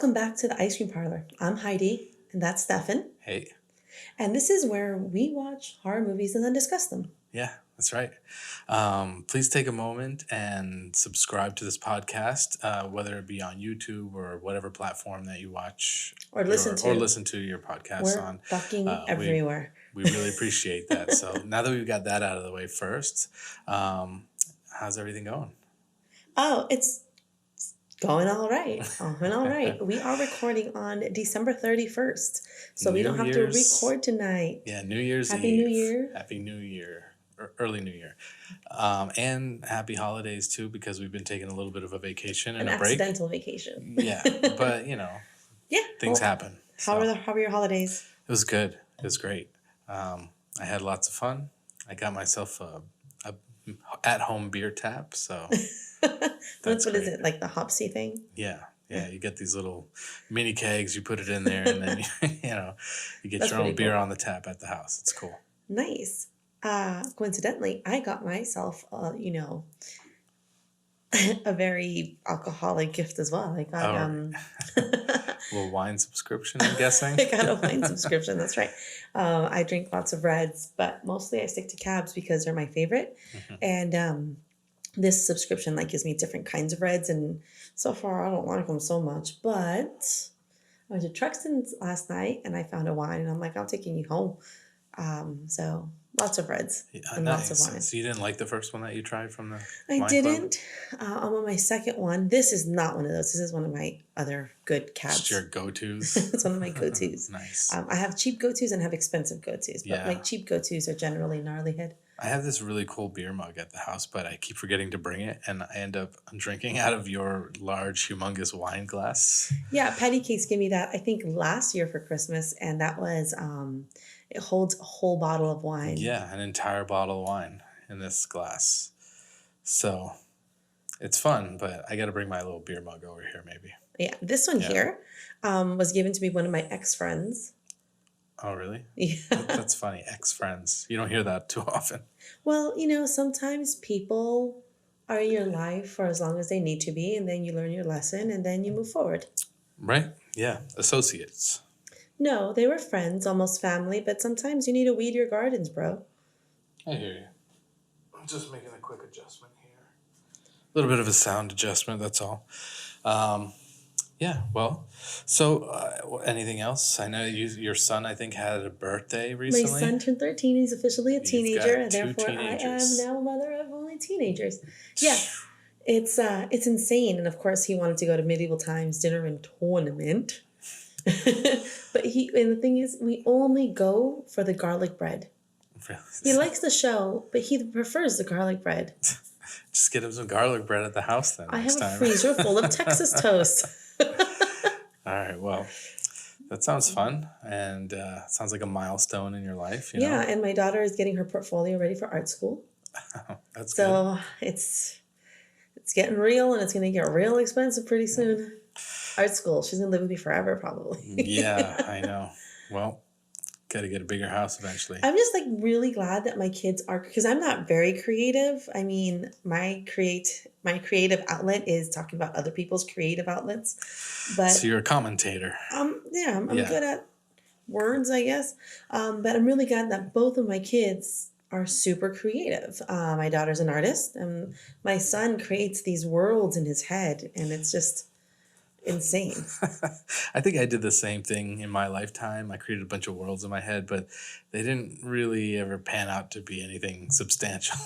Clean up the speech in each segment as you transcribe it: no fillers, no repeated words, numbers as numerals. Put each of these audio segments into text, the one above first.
Welcome back to the Ice Cream Parlor. I'm Heidi, and that's Stefan. Hey. And this is where we watch horror movies and then discuss them. Yeah, that's right. Please take a moment and subscribe to this podcast, whether it be on YouTube or whatever platform that you watch Or listen to your podcast We're on. fucking everywhere. We really appreciate that. So now that we've got that out of the way first, how's everything going? Oh, it's going all right. Going all right. We are recording on December 31st, so we don't have to record tonight. Yeah, New Year's Happy Eve. New Year. Happy New Year. Early New Year. And happy holidays, too, because we've been taking a little bit of a vacation and An a break. accidental vacation. Yeah, but, things happen. How were your holidays? It was good. It was great. I had lots of fun. I got myself a at-home beer tap, so What is it, like the Hopsy thing? Yeah, you get these little mini kegs, you put it in there, and then, you get your own beer on the tap at the house. It's cool. Nice. Coincidentally, I got myself, a very alcoholic gift as well. I got a little wine subscription, I'm guessing. I got a wine subscription. That's right. I drink lots of reds, but mostly I stick to cabs because they're my favorite. Mm-hmm. And this subscription gives me different kinds of reds, and so far I don't like them so much. But I went to Truxton's last night and I found a wine, and I'm like, I'm taking you home. So lots of reds and nice. Lots of wine. So you didn't like the first one that you tried from the I didn't. I'm on my second one. This is not one of those. This is one of my other good cabs. Just your go-tos? It's one of my go-tos. Nice. I have cheap go-tos and have expensive go-tos. But my cheap go-tos are generally Gnarly Head. I have this really cool beer mug at the house, but I keep forgetting to bring it, and I end up drinking out of your large, humongous wine glass. Yeah, Patty Cakes gave me that, I think, last year for Christmas, and that was, it holds a whole bottle of wine. Yeah, an entire bottle of wine in this glass. So it's fun, but I got to bring my little beer mug over here maybe. Yeah, this one here was given to me by one of my ex-friends. Oh, really? Yeah. That's funny. Ex-friends. You don't hear that too often. Well, sometimes people are in your life for as long as they need to be, and then you learn your lesson, and then you move forward. Right? Yeah. Associates. No, they were friends, almost family, but sometimes you need to weed your gardens, bro. I hear you. I'm just making a quick adjustment here. A little bit of a sound adjustment, that's all. Yeah, well, so anything else? I know your son, I think, had a birthday recently. My son turned 13. He's officially a teenager, and therefore teenagers. I am now a mother of only teenagers. Yeah, it's insane. And of course, he wanted to go to Medieval Times dinner and tournament. But the thing is, we only go for the garlic bread. Really? He likes the show, but he prefers the garlic bread. Just get him some garlic bread at the house then. I have a freezer full of Texas toast. All right, well, that sounds fun, and sounds like a milestone in your life. Yeah, and my daughter is getting her portfolio ready for art school. That's so good. It's getting real, and it's going to get real expensive pretty soon. Art school, she's going to live with me forever, probably. Yeah, I know. Well, got to get a bigger house eventually. I'm just really glad that my kids are, because I'm not very creative. I mean, my creative outlet is talking about other people's creative outlets. But so you're a commentator. I'm good at words, I guess. But I'm really glad that both of my kids are super creative. My daughter's an artist, and my son creates these worlds in his head, and it's just insane. I think I did the same thing in my lifetime. I created a bunch of worlds in my head, but they didn't really ever pan out to be anything substantial.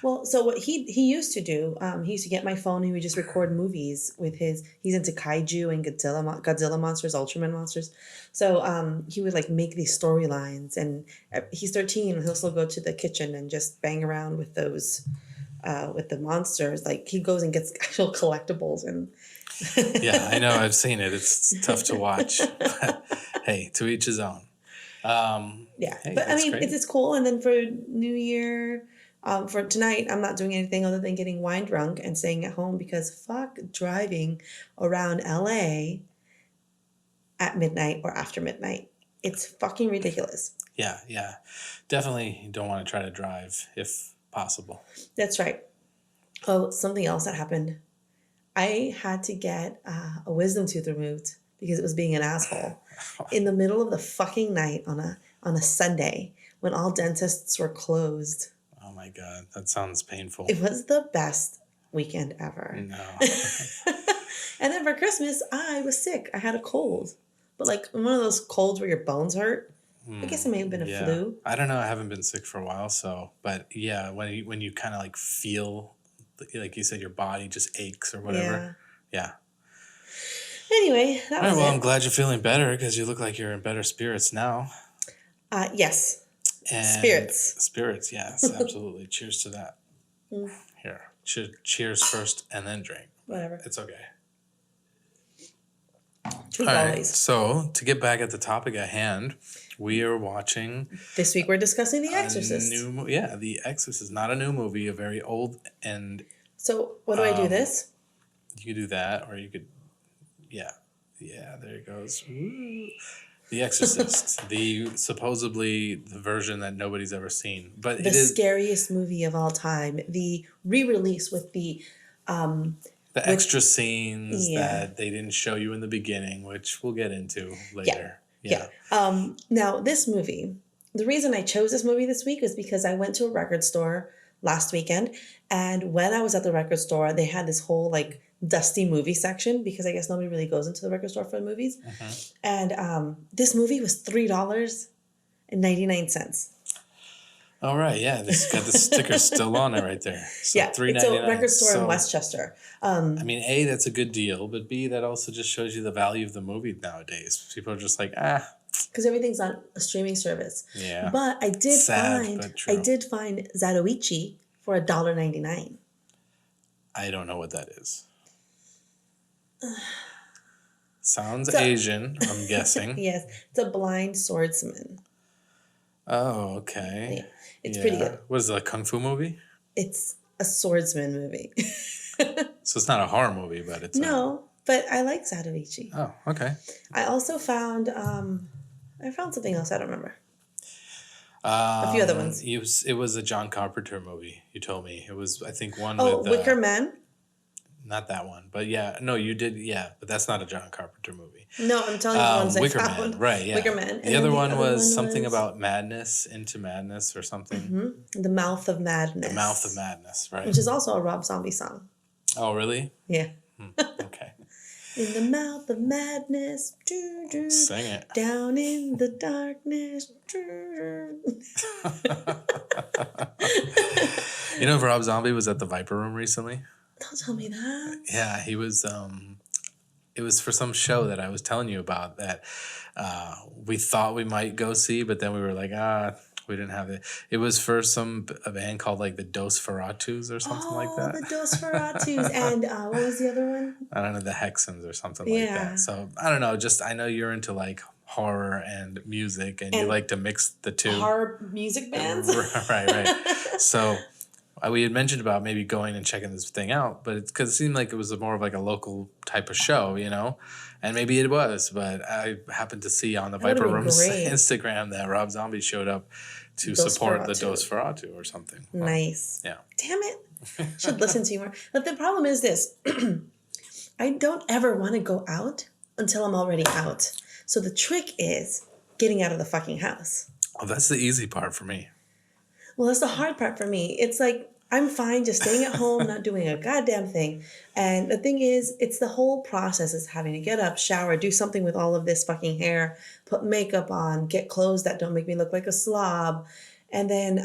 Well, so what he used to do, he used to get my phone and he would just record movies with he's into kaiju and Godzilla monsters, Ultraman monsters. So he would like make these storylines, and he's 13 and he'll still go to the kitchen and just bang around with those, with the monsters. Like he goes and gets actual collectibles and yeah, I know. I've seen it. It's tough to watch. But, hey, to each his own. Yeah, hey, but I mean, great. it's cool. And then for New Year, for tonight, I'm not doing anything other than getting wine drunk and staying at home because fuck driving around LA at midnight or after midnight. It's fucking ridiculous. Yeah. Definitely don't want to try to drive if possible. That's right. Oh, something else that happened. I had to get a wisdom tooth removed because it was being an asshole in the middle of the fucking night on a Sunday when all dentists were closed. Oh my God, that sounds painful. It was the best weekend ever. No. And then for Christmas, I was sick. I had a cold. But like one of those colds where your bones hurt. I guess it may have been a flu. I don't know. I haven't been sick for a while, so but yeah, when you kind of like feel like you said your body just aches or whatever. Yeah. Anyway, that was well, it. I'm glad you're feeling better because you look like you're in better spirits now. Yes. And Spirits, yes, absolutely. Cheers to that. Here, cheers first and then drink. Whatever. It's okay. All right. So to get back at the topic at hand, we are watching. This week we're discussing The Exorcist. The Exorcist, not a new movie, a very old and. So what do I do this? You could do that, or you could. Yeah, there it goes. Woo. The Exorcist, supposedly the version that nobody's ever seen, but the scariest movie of all time. The re-release with the extra scenes that they didn't show you in the beginning, which we'll get into later. Yeah. Now this movie, the reason I chose this movie this week is because I went to a record store last weekend, and when I was at the record store, they had this whole like dusty movie section because I guess nobody really goes into the record store for movies. And this movie was $3.99. All right, yeah, this got the sticker still on it right there. So yeah, it's a record store in Westchester. I mean, A, that's a good deal, but B, that also just shows you the value of the movie nowadays. People are just like, because everything's on a streaming service. Yeah, but I did find Zadoichi for $1.99. I don't know what that is. Sounds Asian, I'm guessing. Yes, it's a blind swordsman. Oh, okay. Yeah, it's pretty good. What is it, a kung fu movie? It's a swordsman movie. So it's not a horror movie, but it's but I like Zadoichi. Oh, okay. I also found something else. I don't remember. A few other ones. It was a John Carpenter movie. You told me it was. I think one. Oh, with, Wicker Man. Not that one, but yeah, no, you did, yeah, but that's not a John Carpenter movie. No, I'm telling you the ones Wicker I found. Man, right? Yeah, Wicker Man. The other one was something about madness, into madness, or something. Mm-hmm. The Mouth of Madness. The Mouth of Madness, right? Which is also a Rob Zombie song. Oh, really? Yeah. Okay. In the mouth of madness, sing it. Down in the darkness. You know, Rob Zombie was at the Viper Room recently. Don't tell me that. Yeah, he was. It was for some show that I was telling you about that we thought we might go see, but then we were like, we didn't have it. It was for a band called like the Dos Ferratus or something like that. Oh, the Dos Ferratus. And what was the other one? I don't know, the Hexens or something like that. So I don't know. Just I know you're into like horror and music, and you like to mix the two. Horror music bands. Right. So. We had mentioned about maybe going and checking this thing out, but it's because it seemed like it was more of like a local type of show, you know, and maybe it was. But I happened to see on the Viper Room's Instagram that Rob Zombie showed up to support the Dos Ferratu or something. Nice. Yeah. Damn it! Should listen to you more. But the problem is this: I don't ever want to go out until I'm already out. So the trick is getting out of the fucking house. Oh, that's the easy part for me. Well, that's the hard part for me. It's like, I'm fine just staying at home, not doing a goddamn thing. And the thing is, it's the whole process is having to get up, shower, do something with all of this fucking hair, put makeup on, get clothes that don't make me look like a slob. And then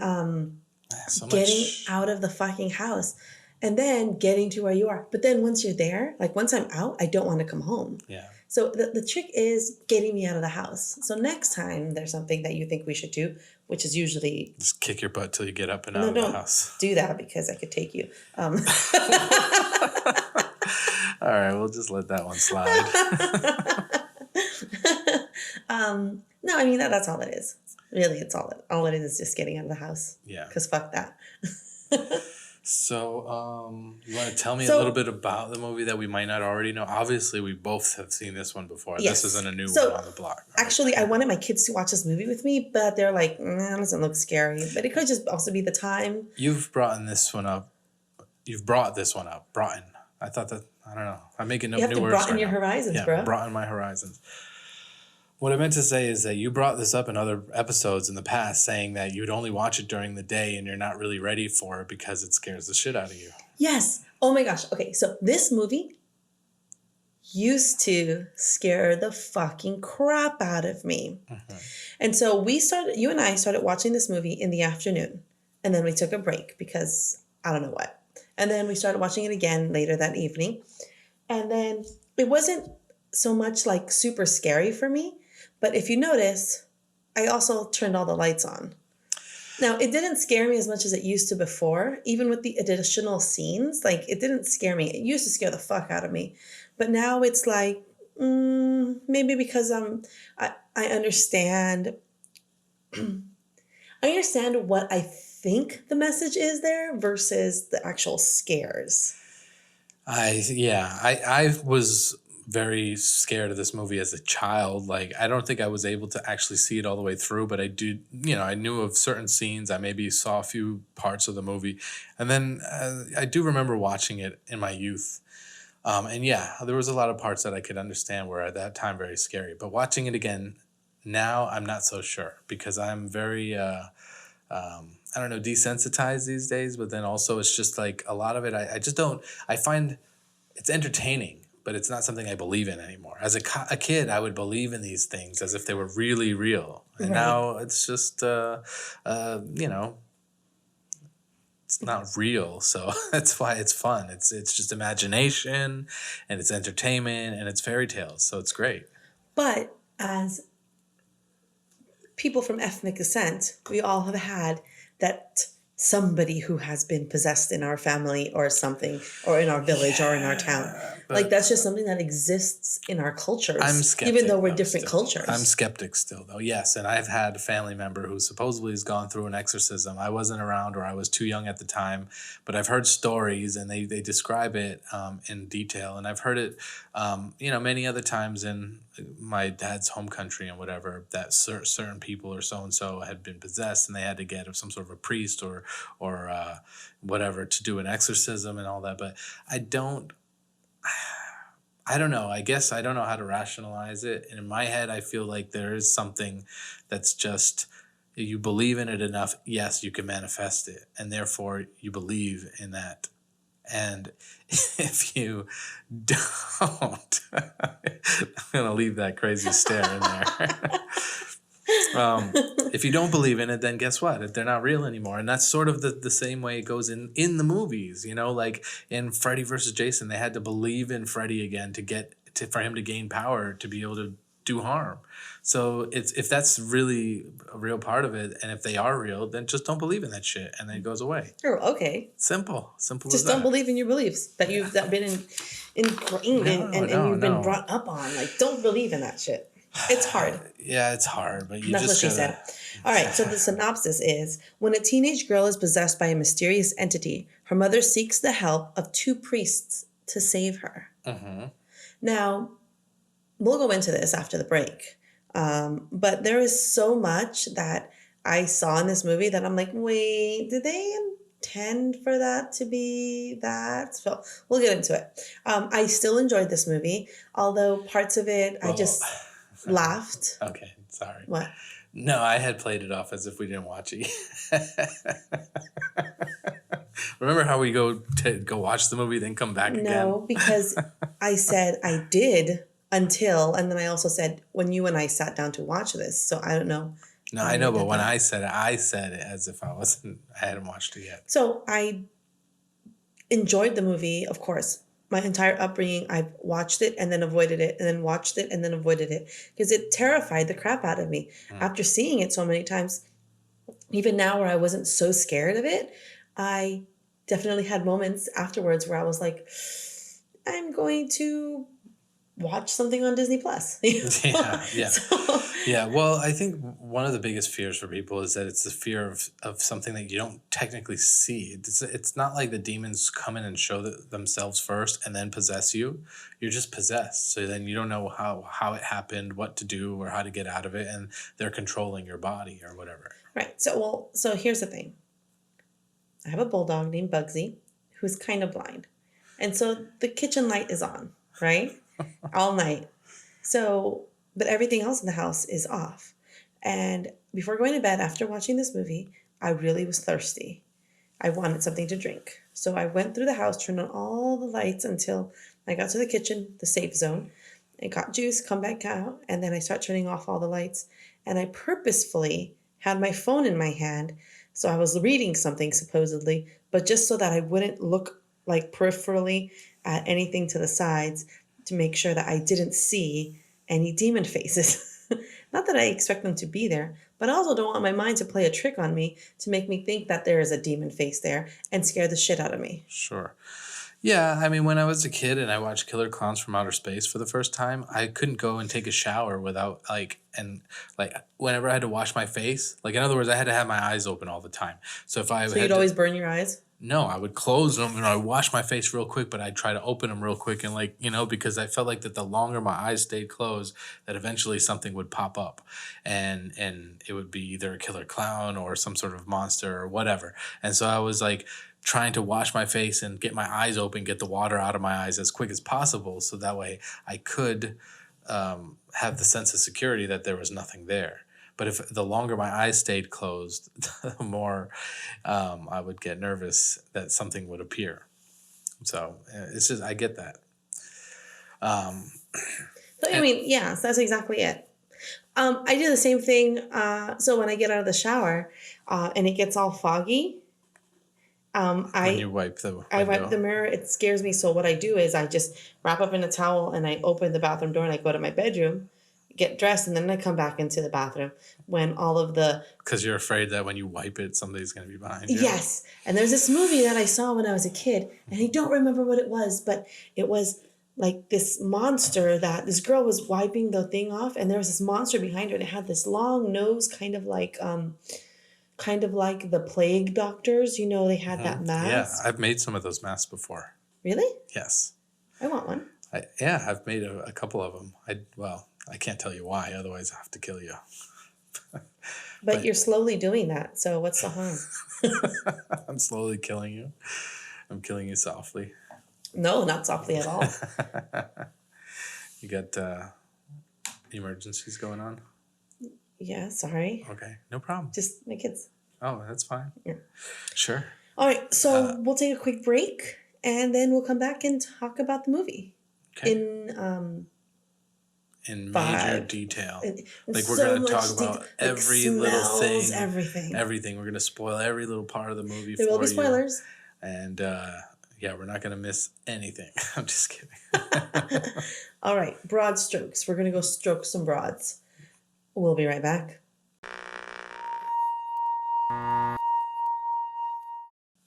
getting out of the fucking house. And then getting to where you are. But then once you're there, like once I'm out, I don't want to come home. Yeah. So the trick is getting me out of the house. So next time there's something that you think we should do, which is usually... Just kick your butt till you get up and out of the house. Do that because I could take you. All right, we'll just let that one slide. No, I mean, that's all it is. Really, it's all it is just getting out of the house. Yeah. Because fuck that. So, you want to tell me a little bit about the movie that we might not already know? Obviously, we both have seen this one before. Yes. This isn't a new one on the block. Right? Actually, I wanted my kids to watch this movie with me, but they're like, it doesn't look scary. But it could just also be the time. You've brought this one up. Broughton. I thought that I don't know. I'm making You new have words to broaden right your now. horizons, Yeah, bro. broaden my horizons. What I meant to say is that you brought this up in other episodes in the past, saying that you'd only watch it during the day and you're not really ready for it because it scares the shit out of you. Yes. Oh my gosh. Okay, so this movie used to scare the fucking crap out of me. Mm-hmm. And so you and I started watching this movie in the afternoon. And then we took a break because I don't know what. And then we started watching it again later that evening. And then it wasn't so much like super scary for me. But if you notice, I also turned all the lights on. Now, it didn't scare me as much as it used to before, even with the additional scenes. Like, it didn't scare me. It used to scare the fuck out of me. But now it's like, maybe because I understand. I understand what I think the message is there versus the actual scares. I was very scared of this movie as a child. Like, I don't think I was able to actually see it all the way through, but I do, I knew of certain scenes. I maybe saw a few parts of the movie. And then I do remember watching it in my youth. And yeah, there was a lot of parts that I could understand were at that time very scary. But watching it again now, I'm not so sure because I'm very, I don't know, desensitized these days. But then also it's just like a lot of it, I just don't, I find it's entertaining, but it's not something I believe in anymore. As a kid, I would believe in these things as if they were really real. And Right. now it's just, it's not real. So that's why it's fun. It's just imagination and it's entertainment and it's fairy tales. So it's great. But as people from ethnic descent, we all have had that somebody who has been possessed in our family or something, or in our village or in our town. Like, that's just something that exists in our cultures, I'm skeptic, even though we're different still. cultures. I'm skeptic still, though. Yes, and I've had a family member who supposedly has gone through an exorcism. I wasn't around, or I was too young at the time, but I've heard stories, and they describe it in detail. And I've heard it, many other times in my dad's home country and whatever, that certain people or so and so had been possessed, and they had to get some sort of a priest or whatever to do an exorcism and all that. But I don't know. I guess I don't know how to rationalize it. And in my head, I feel like there is something that's just, you believe in it enough, yes, you can manifest it. And therefore, you believe in that. And if you don't, I'm going to leave that crazy stare in there. If you don't believe in it, then guess what? They're not real anymore. And that's sort of the same way it goes in the movies, like in Freddy versus Jason, they had to believe in Freddy again for him to gain power to be able to do harm. So if that's really a real part of it, and if they are real, then just don't believe in that shit, and then it goes away. Oh, okay. Simple Just don't believe in your beliefs that you've been ingrained and you've been brought up on. Like, don't believe in that shit. It's hard. Yeah, it's hard, but That's what she said. All right, so the synopsis is, when a teenage girl is possessed by a mysterious entity, her mother seeks the help of two priests to save her. Mm-hmm. Now, we'll go into this after the break, but there is so much that I saw in this movie that I'm like, wait, did they intend for that to be that? So we'll get into it. I still enjoyed this movie, although parts of it I just laughed. Okay, sorry. What? No, I had played it off as if we didn't watch it. Remember how we go watch the movie, then come back again? No, because I said I did until, and then I also said when you and I sat down to watch this. So I don't know. No, I know, but when I said it as if I hadn't watched it yet. So I enjoyed the movie, of course. My entire upbringing, I've watched it and then avoided it, and then watched it and then avoided it, because it terrified the crap out of me. After seeing it so many times, even now where I wasn't so scared of it, I definitely had moments afterwards where I was like, I'm going to watch something on Disney Plus. Yeah. So, Yeah, well, I think one of the biggest fears for people is that it's the fear of something that you don't technically see. It's not like the demons come in and show themselves first and then possess you. You're just possessed. So then you don't know how it happened, what to do, or how to get out of it, and they're controlling your body or whatever. Right. So here's the thing. I have a bulldog named Bugsy who's kind of blind. And so the kitchen light is on, right? All night. So, but everything else in the house is off. And before going to bed, after watching this movie, I really was thirsty. I wanted something to drink. So I went through the house, turned on all the lights until I got to the kitchen, the safe zone, and got juice, come back out, and then I start turning off all the lights. And I purposefully had my phone in my hand. So I was reading something supposedly, but just so that I wouldn't look like peripherally at anything to the sides to make sure that I didn't see any demon faces. Not that I expect them to be there, but I also don't want my mind to play a trick on me to make me think that there is a demon face there and scare the shit out of me. Sure. Yeah, I mean, when I was a kid and I watched Killer Clowns from Outer Space for the first time, I couldn't go and take a shower without whenever I had to wash my face, like in other words, I had to have my eyes open all the time. So if I So you'd always burn your eyes? No, I would close them and I'd wash my face real quick, but I'd try to open them real quick and because I felt like that the longer my eyes stayed closed, that eventually something would pop up and it would be either a killer clown or some sort of monster or whatever. And so I was like trying to wash my face and get my eyes open, get the water out of my eyes as quick as possible. So that way I could have the sense of security that there was nothing there. But if the longer my eyes stayed closed, the more I would get nervous that something would appear. So it's just, I get that. So, I mean, yeah, so that's exactly it. I do the same thing. So when I get out of the shower and it gets all foggy, when you wipe the window. I wipe the mirror. It scares me. So what I do is I just wrap up in a towel and I open the bathroom door and I go to my bedroom, get dressed, and then I come back into the bathroom when all of the... Because you're afraid that when you wipe it, somebody's going to be behind you. Yes. And there's this movie that I saw when I was a kid, and I don't remember what it was, but it was like this monster that this girl was wiping the thing off, and there was this monster behind her, and it had this long nose, kind of like the plague doctors. You know, they had that mask. Yeah, I've made some of those masks before. Really? Yes. I want one. I've made a couple of them. I can't tell you why, otherwise I have to kill you. But you're slowly doing that, so what's the harm? I'm slowly killing you. I'm killing you softly. No, not softly at all. You got emergencies going on? Yeah, sorry. Okay, no problem. Just my kids. Oh, that's fine. Yeah. Sure. All right, so we'll take a quick break, and then we'll come back and talk about the movie. Okay. In major detail. Like we're going to talk about every little thing. Everything. We're going to spoil every little part of the movie for you. There will be spoilers. And we're not going to miss anything. I'm just kidding. All right, broad strokes. We're going to go stroke some broads. We'll be right back.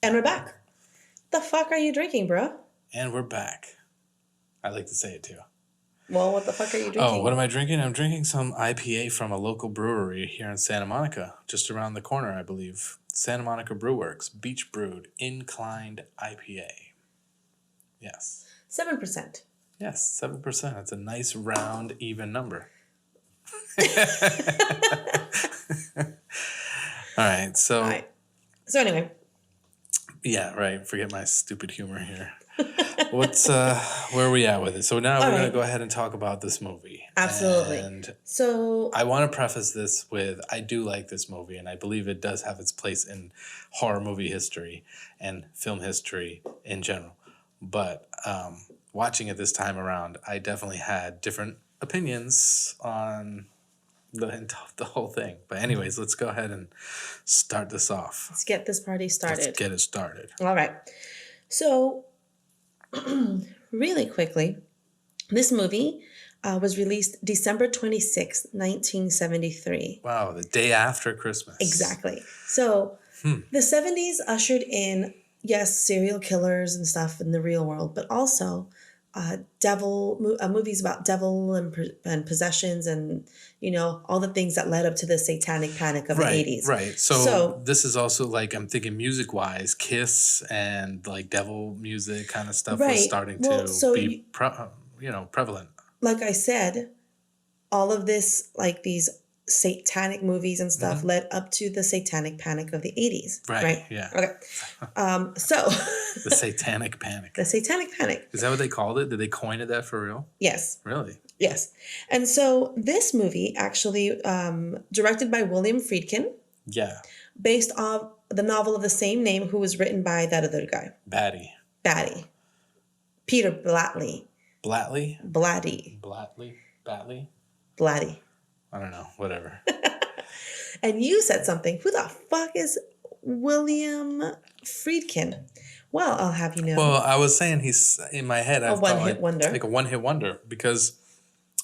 And we're back. The fuck are you drinking, bro? And we're back. I like to say it too. Well, what the fuck are you drinking? Oh, what am I drinking? I'm drinking some IPA from a local brewery here in Santa Monica, just around the corner, I believe. Santa Monica Brew Works, Beach Brewed, Inclined IPA. Yes. 7%. Yes, 7%. It's a nice, round, even number. All right. So anyway. Yeah, right. Forget my stupid humor here. What's where are we at with it? So now we're going to go ahead and talk about this movie. Absolutely. And so I want to preface this with I do like this movie, and I believe it does have its place in horror movie history and film history in general. But watching it this time around, I definitely had different opinions on the whole thing. But anyways, let's go ahead and start this off. Let's get this party started. Let's get it started. All right. So really quickly, this movie was released December 26th, 1973. Wow, the day after Christmas. Exactly. So the 70s ushered in, yes, serial killers and stuff in the real world, but also movies about devil and possessions and, you know, all the things that led up to the satanic panic of the 80s. Right. So this is also like, I'm thinking music-wise, Kiss and like devil music kind of stuff was starting to be prevalent. Like I said, all of this, like these satanic movies and stuff led up to the satanic panic of the 80s. Right. Yeah. Okay. So The Satanic Panic. the satanic panic. Is that what they called it? Did they coin it that for real? Yes. Really? Yes. And so this movie actually directed by William Friedkin, Yeah. based on the novel of the same name, who was written by that other guy. Batty. Peter Blatty. Blatley? Blatty. Batley? Blatty. I don't know. Whatever. And you said something. Who the fuck is William Friedkin? Well, I'll have you know. Well, I was saying he's in my head. A one-hit wonder. Like a one-hit wonder because,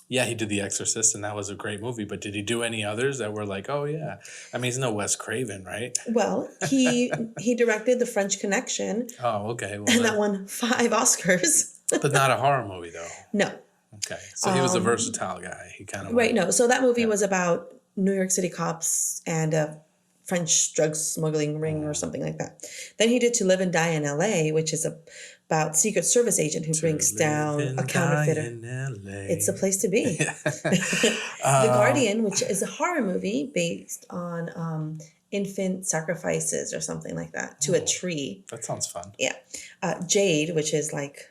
yeah, he did The Exorcist and that was a great movie. But did he do any others that were like, oh yeah? I mean, he's no Wes Craven, right? Well, he directed The French Connection. Oh, okay. Well, And that won 5 Oscars. But not a horror movie though. No. Okay, so he was a versatile guy. He kind of right. No, so that movie was about New York City cops and a French drug smuggling ring or something like that. Then he did To Live and Die in L.A., which is about Secret Service agent who brings down a counterfeiter. It's the place to be. The Guardian, which is a horror movie based on infant sacrifices or something like that to a tree. That sounds fun. Yeah. Jade, which is like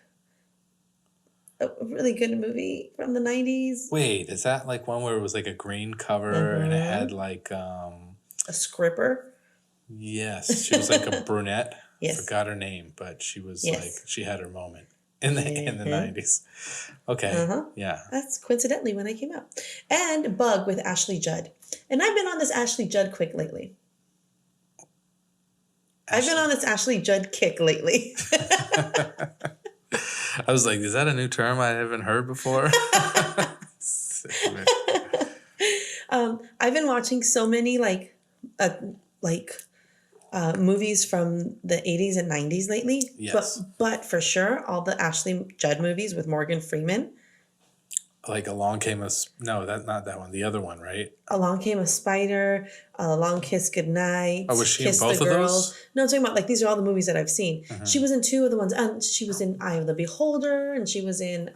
a really good movie from the 90s. Wait, is that like one where it was like a green cover and it had like a scripper? Yes, she was like a brunette. Yes. Forgot her name, but she was like she had her moment in the 90s. Okay. Yeah. That's coincidentally when I came out. And Bug with Ashley Judd. And I've been on this Ashley Judd kick lately. I've been on this Ashley Judd kick lately. I was like, is that a new term I haven't heard before? I've been watching so many movies from the 80s and 90s lately. Yes. But for sure, all the Ashley Judd movies with Morgan Freeman. Like Along Came a... No, not that one. The other one, right? Along Came a Spider, Long Kiss Goodnight. Oh, was she Kiss in both the of Girls. those? No, I'm talking about, like, these are all the movies that I've seen. She was in 2 of the ones. She was in Eye of the Beholder, and she was in,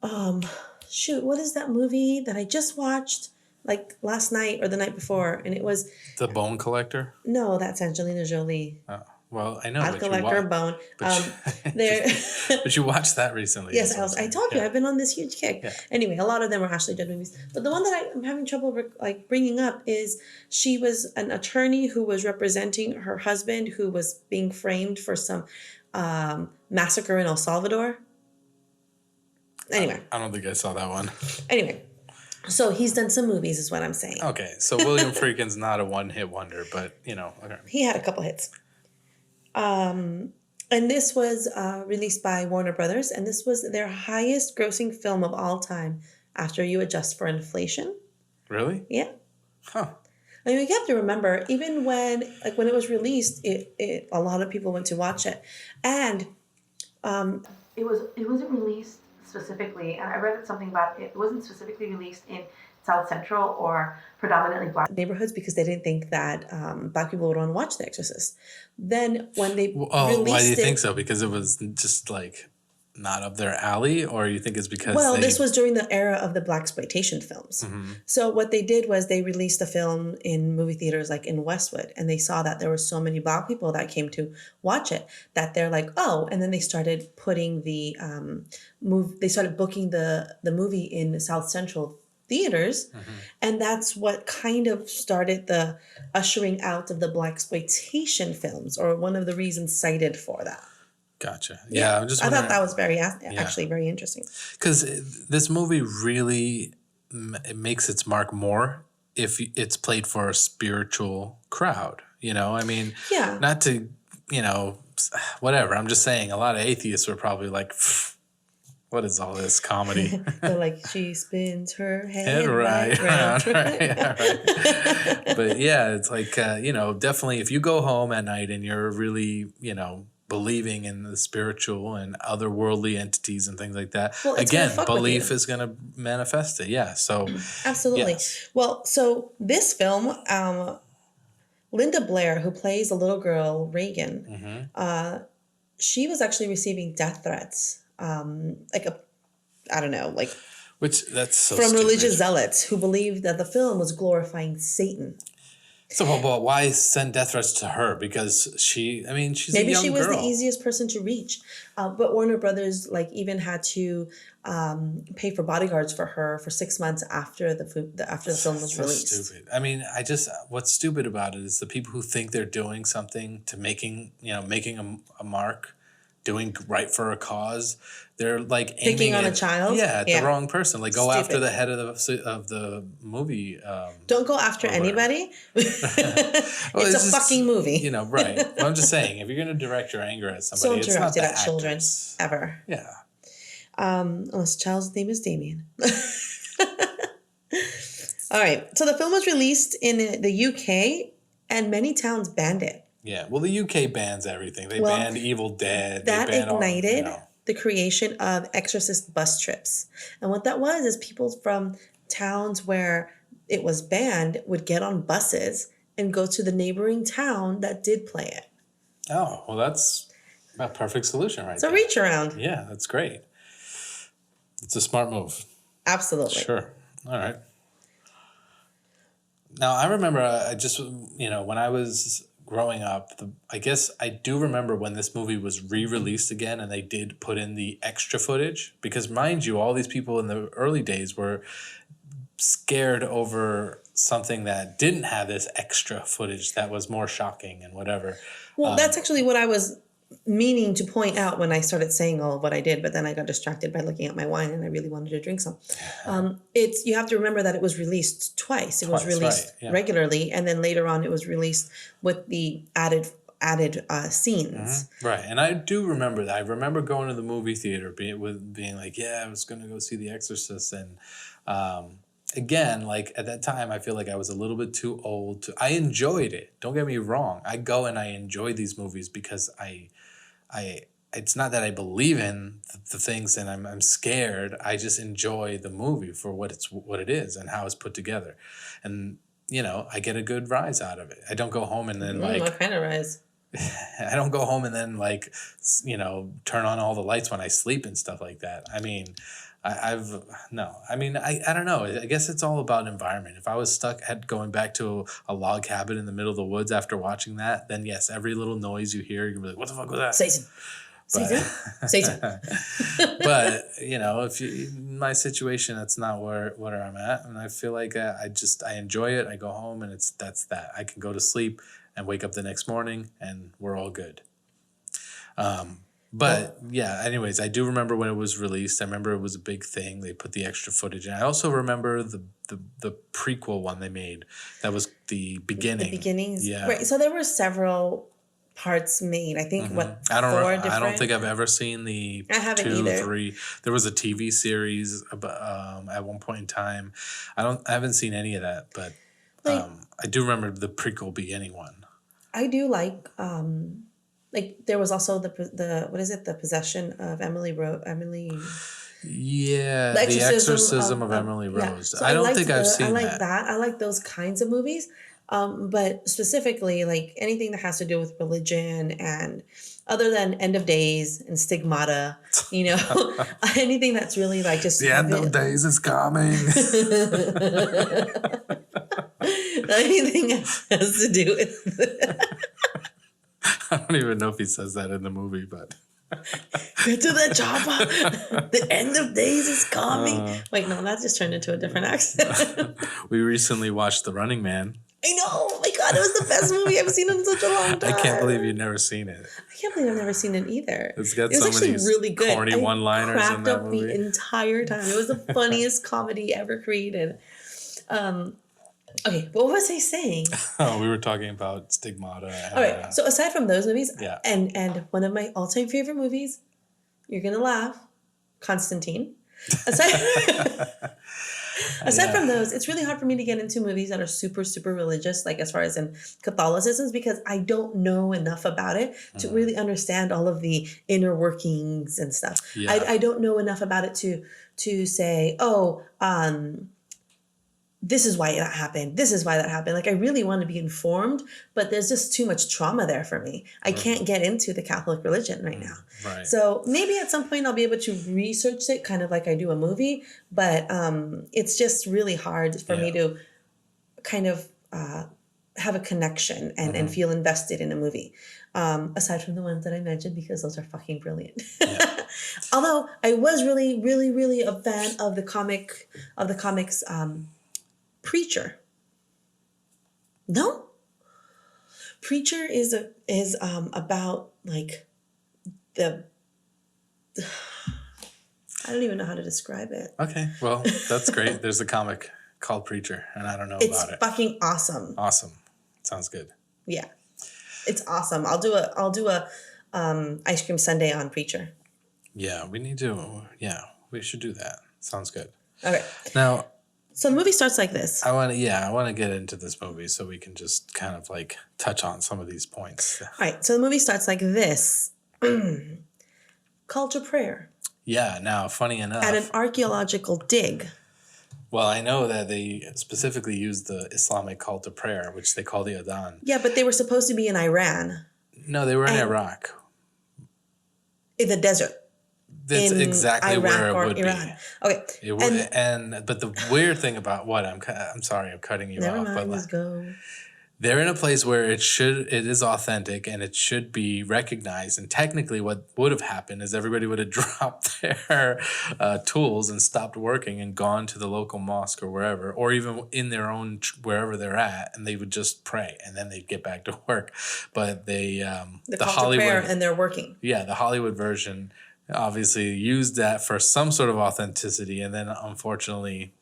what is that movie that I just watched, like, last night or the night before? And it was... The Bone Collector? No, that's Angelina Jolie. Oh. Well, I know. I'd collect her bone. But you watched that recently. Yes, I told you I've been on this huge kick. Yeah. Anyway, a lot of them are Ashley Judd movies, but the one that I'm having trouble bringing up is she was an attorney who was representing her husband who was being framed for some massacre in El Salvador. Anyway, I don't think I saw that one. Anyway. So he's done some movies, is what I'm saying. Okay, so William Friedkin's not a one-hit wonder, but okay. He had a couple hits. And this was released by Warner Brothers, and this was their highest grossing film of all time after you adjust for inflation. Really? Yeah. Huh. I mean, you have to remember, even when it was released, it a lot of people went to watch it, and it wasn't released specifically. And I read something about it. It wasn't specifically released in South Central or predominantly Black neighborhoods because they didn't think that Black people would want to watch The Exorcist. Then when they released why do you think so? Because it was just like not up their alley, or you think it's because this was during the era of the blaxploitation films. Mm-hmm. So what they did was they released the film in movie theaters like in Westwood, and they saw that there were so many Black people that came to watch it that they're like, oh, and then they started putting the they started booking the movie in South Central theaters, and that's what kind of started the ushering out of the blaxploitation films, or one of the reasons cited for that. Gotcha. Yeah, I thought that was actually very interesting. Because this movie really it makes its mark more if it's played for a spiritual crowd. I mean, not to, whatever. I'm just saying a lot of atheists were probably like, what is all this comedy? They're like, she spins her head right round. Right. Yeah, right. But yeah, it's like, definitely if you go home at night and you're really, believing in the spiritual and otherworldly entities and things like that. Well, again, belief is going to manifest it. Yeah. So absolutely. Yes. Well, so this film, Linda Blair, who plays the little girl Regan, she was actually receiving death threats. Which that's so from stupid. religious zealots who believed that the film was glorifying Satan. So, but why send death threats to her? Because she's Maybe a young she was girl. the easiest person to reach. But Warner Brothers even had to pay for bodyguards for her for 6 months after the film was released. Stupid. What's stupid about it is the people who think they're doing something to making a mark, doing right for a cause. They're like picking on a child. The wrong person. Like go after the head of the movie. Don't go after anybody. It's a fucking movie. Right. Well, I'm just saying, if you're going to direct your anger at somebody, don't it's not direct it the at children actors. ever. Yeah. Unless the child's name is Damien. All right. So the film was released in the UK, and many towns banned it. Yeah. Well, the UK bans everything. They banned Evil Dead. That ignited all, the creation of Exorcist bus trips. And what that was is people from towns where it was banned would get on buses and go to the neighboring town that did play it. Oh, well, that's a perfect solution right there. So reach around. Yeah, that's great. It's a smart move. Absolutely. Sure. All right. Now, I remember when I was growing up, I guess I do remember when this movie was re-released again and they did put in the extra footage. Because mind you, all these people in the early days were scared over something that didn't have this extra footage that was more shocking and whatever. Well, that's actually what I was meaning to point out when I started saying all of what I did, but then I got distracted by looking at my wine and I really wanted to drink some. You have to remember that it was released twice. It was released regularly, and then later on it was released with the added scenes. Mm-hmm. Right, and I do remember that. I remember going to the movie theater being like, yeah, I was going to go see The Exorcist, and again, like at that time, I feel like I was a little bit too old I enjoyed it. Don't get me wrong. I go and I enjoy these movies because it's not that I believe in the things and I'm scared. I just enjoy the movie for what it is and how it's put together. And, I get a good rise out of it. I don't go home and then what kind of rise? I don't go home and then turn on all the lights when I sleep and stuff like that. I mean, I don't know. I guess it's all about environment. If I was stuck at going back to a log cabin in the middle of the woods after watching that, then yes, every little noise you hear, you're gonna be like, what the fuck was that? Satan. But, if in my situation, that's not where I'm at. And I feel like I enjoy it. I go home and that's that. I can go to sleep and wake up the next morning and we're all good. But yeah, anyways, I do remember when it was released. I remember it was a big thing. They put the extra footage in. I also remember the prequel one they made. That was the beginning. The beginnings. Yeah. Right. So there were several parts made. I think I don't think I've ever seen the I haven't 2, either. 3. There was a TV series at one point in time. I haven't seen any of that, but I do remember the prequel beginning one. I do like there was also the what is it? The possession of Emily. Yeah, the exorcism of Emily Rose. Yeah. So I don't think I've seen that. I like that. I like those kinds of movies. But specifically, like anything that has to do with religion and other than End of Days and Stigmata, anything that's really like just the End of Days is coming. Anything that has to do with I don't even know if he says that in the movie, but get to the chopper. The End of Days is coming. Wait, no, that just turned into a different accent. We recently watched The Running Man. I know. Oh my God, it was the best movie I've seen in such a long time. I can't believe you've never seen it. I can't believe I've never seen it either. It's got so many really good. corny one-liners in that movie. The entire time. It was the funniest comedy ever created. Okay, what was I saying? Oh, we were talking about Stigmata. All right, so aside from those movies, yeah. and one of my all-time favorite movies, you're going to laugh, Constantine. Aside from those, it's really hard for me to get into movies that are super, super religious, like as far as in Catholicism, because I don't know enough about it to really understand all of the inner workings and stuff. Yeah. I don't know enough about it to say, this is why that happened. This is why that happened. Like, I really want to be informed, but there's just too much trauma there for me. I can't get into the Catholic religion right now. Right. So maybe at some point I'll be able to research it kind of like I do a movie, but it's just really hard for me to kind of have a connection and feel invested in a movie. Aside from the ones that I mentioned, because those are fucking brilliant. Yeah. Although I was really, really, really a fan of the comics Preacher. No? Preacher is about like the I don't even know how to describe it. Okay, well, that's great. There's a comic called Preacher, and I don't know about it. It's fucking awesome. Awesome. Sounds good. Yeah. It's awesome. I'll do a ice cream sundae on Preacher. Yeah, we need to. Yeah, we should do that. Sounds good. Okay. Now, so the movie starts like this. I want to get into this movie so we can just kind of like touch on some of these points. All right. So the movie starts like this. Call to prayer. Yeah. Now, funny enough, at an archaeological dig. Well, I know that they specifically used the Islamic call to prayer, which they call the Adhan. Yeah, but they were supposed to be in Iran. No, they were in Iraq. In the desert. That's exactly Iraq where it or would Iran. be. Okay. It would, but the weird thing about what I'm sorry, I'm cutting you Never off. mind, But let's go. they're in a place where it is authentic and it should be recognized. And technically, what would have happened is everybody would have dropped their tools and stopped working and gone to the local mosque or wherever, or even in their own wherever they're at, and they would just pray and then they'd get back to work. But the call Hollywood to prayer and they're working. Yeah, the Hollywood version obviously used that for some sort of authenticity, and then unfortunately,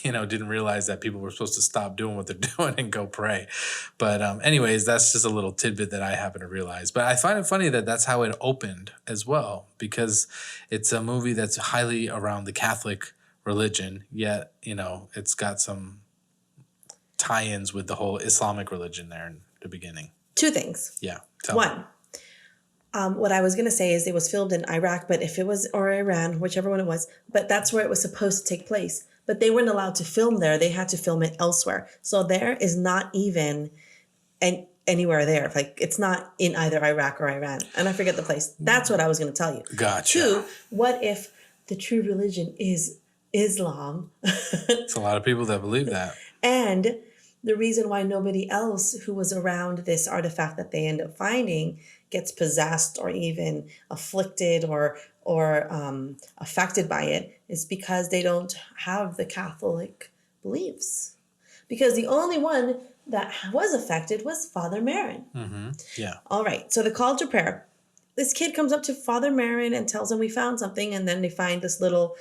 didn't realize that people were supposed to stop doing what they're doing and go pray. But anyways, that's just a little tidbit that I happen to realize. But I find it funny that that's how it opened as well, because it's a movie that's highly around the Catholic religion, yet, it's got some tie-ins with the whole Islamic religion there in the beginning. Two things. Yeah. One, what I was going to say is it was filmed in Iraq, but if it was, or Iran, whichever one it was, but that's where it was supposed to take place. But they weren't allowed to film there. They had to film it elsewhere. So there is not even anywhere there. Like, it's not in either Iraq or Iran. And I forget the place. That's what I was going to tell you. Gotcha. Two, what if the true religion is Islam? It's a lot of people that believe that. And the reason why nobody else who was around this artifact that they end up finding gets possessed or even afflicted or affected by it is because they don't have the Catholic beliefs. Because the only one that was affected was Father Marin. Mm-hmm. Yeah. All right. So the call to prayer. This kid comes up to Father Marin and tells him we found something, and then they find this little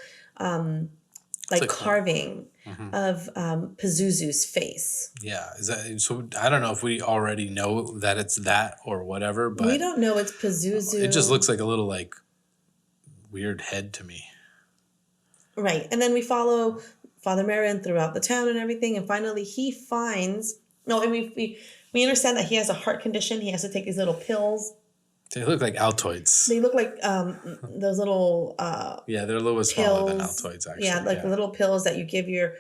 carving of Pazuzu's face. Yeah, is that so? I don't know if we already know that it's that or whatever, but we don't know it's Pazuzu. It just looks like a little weird head to me. Right, and then we follow Father Marin throughout the town and everything, and finally he finds. No, and we understand that he has a heart condition. He has to take these little pills. They look like Altoids. They look like those little yeah, they're a little smaller than Altoids, actually. Yeah, the little pills that you give your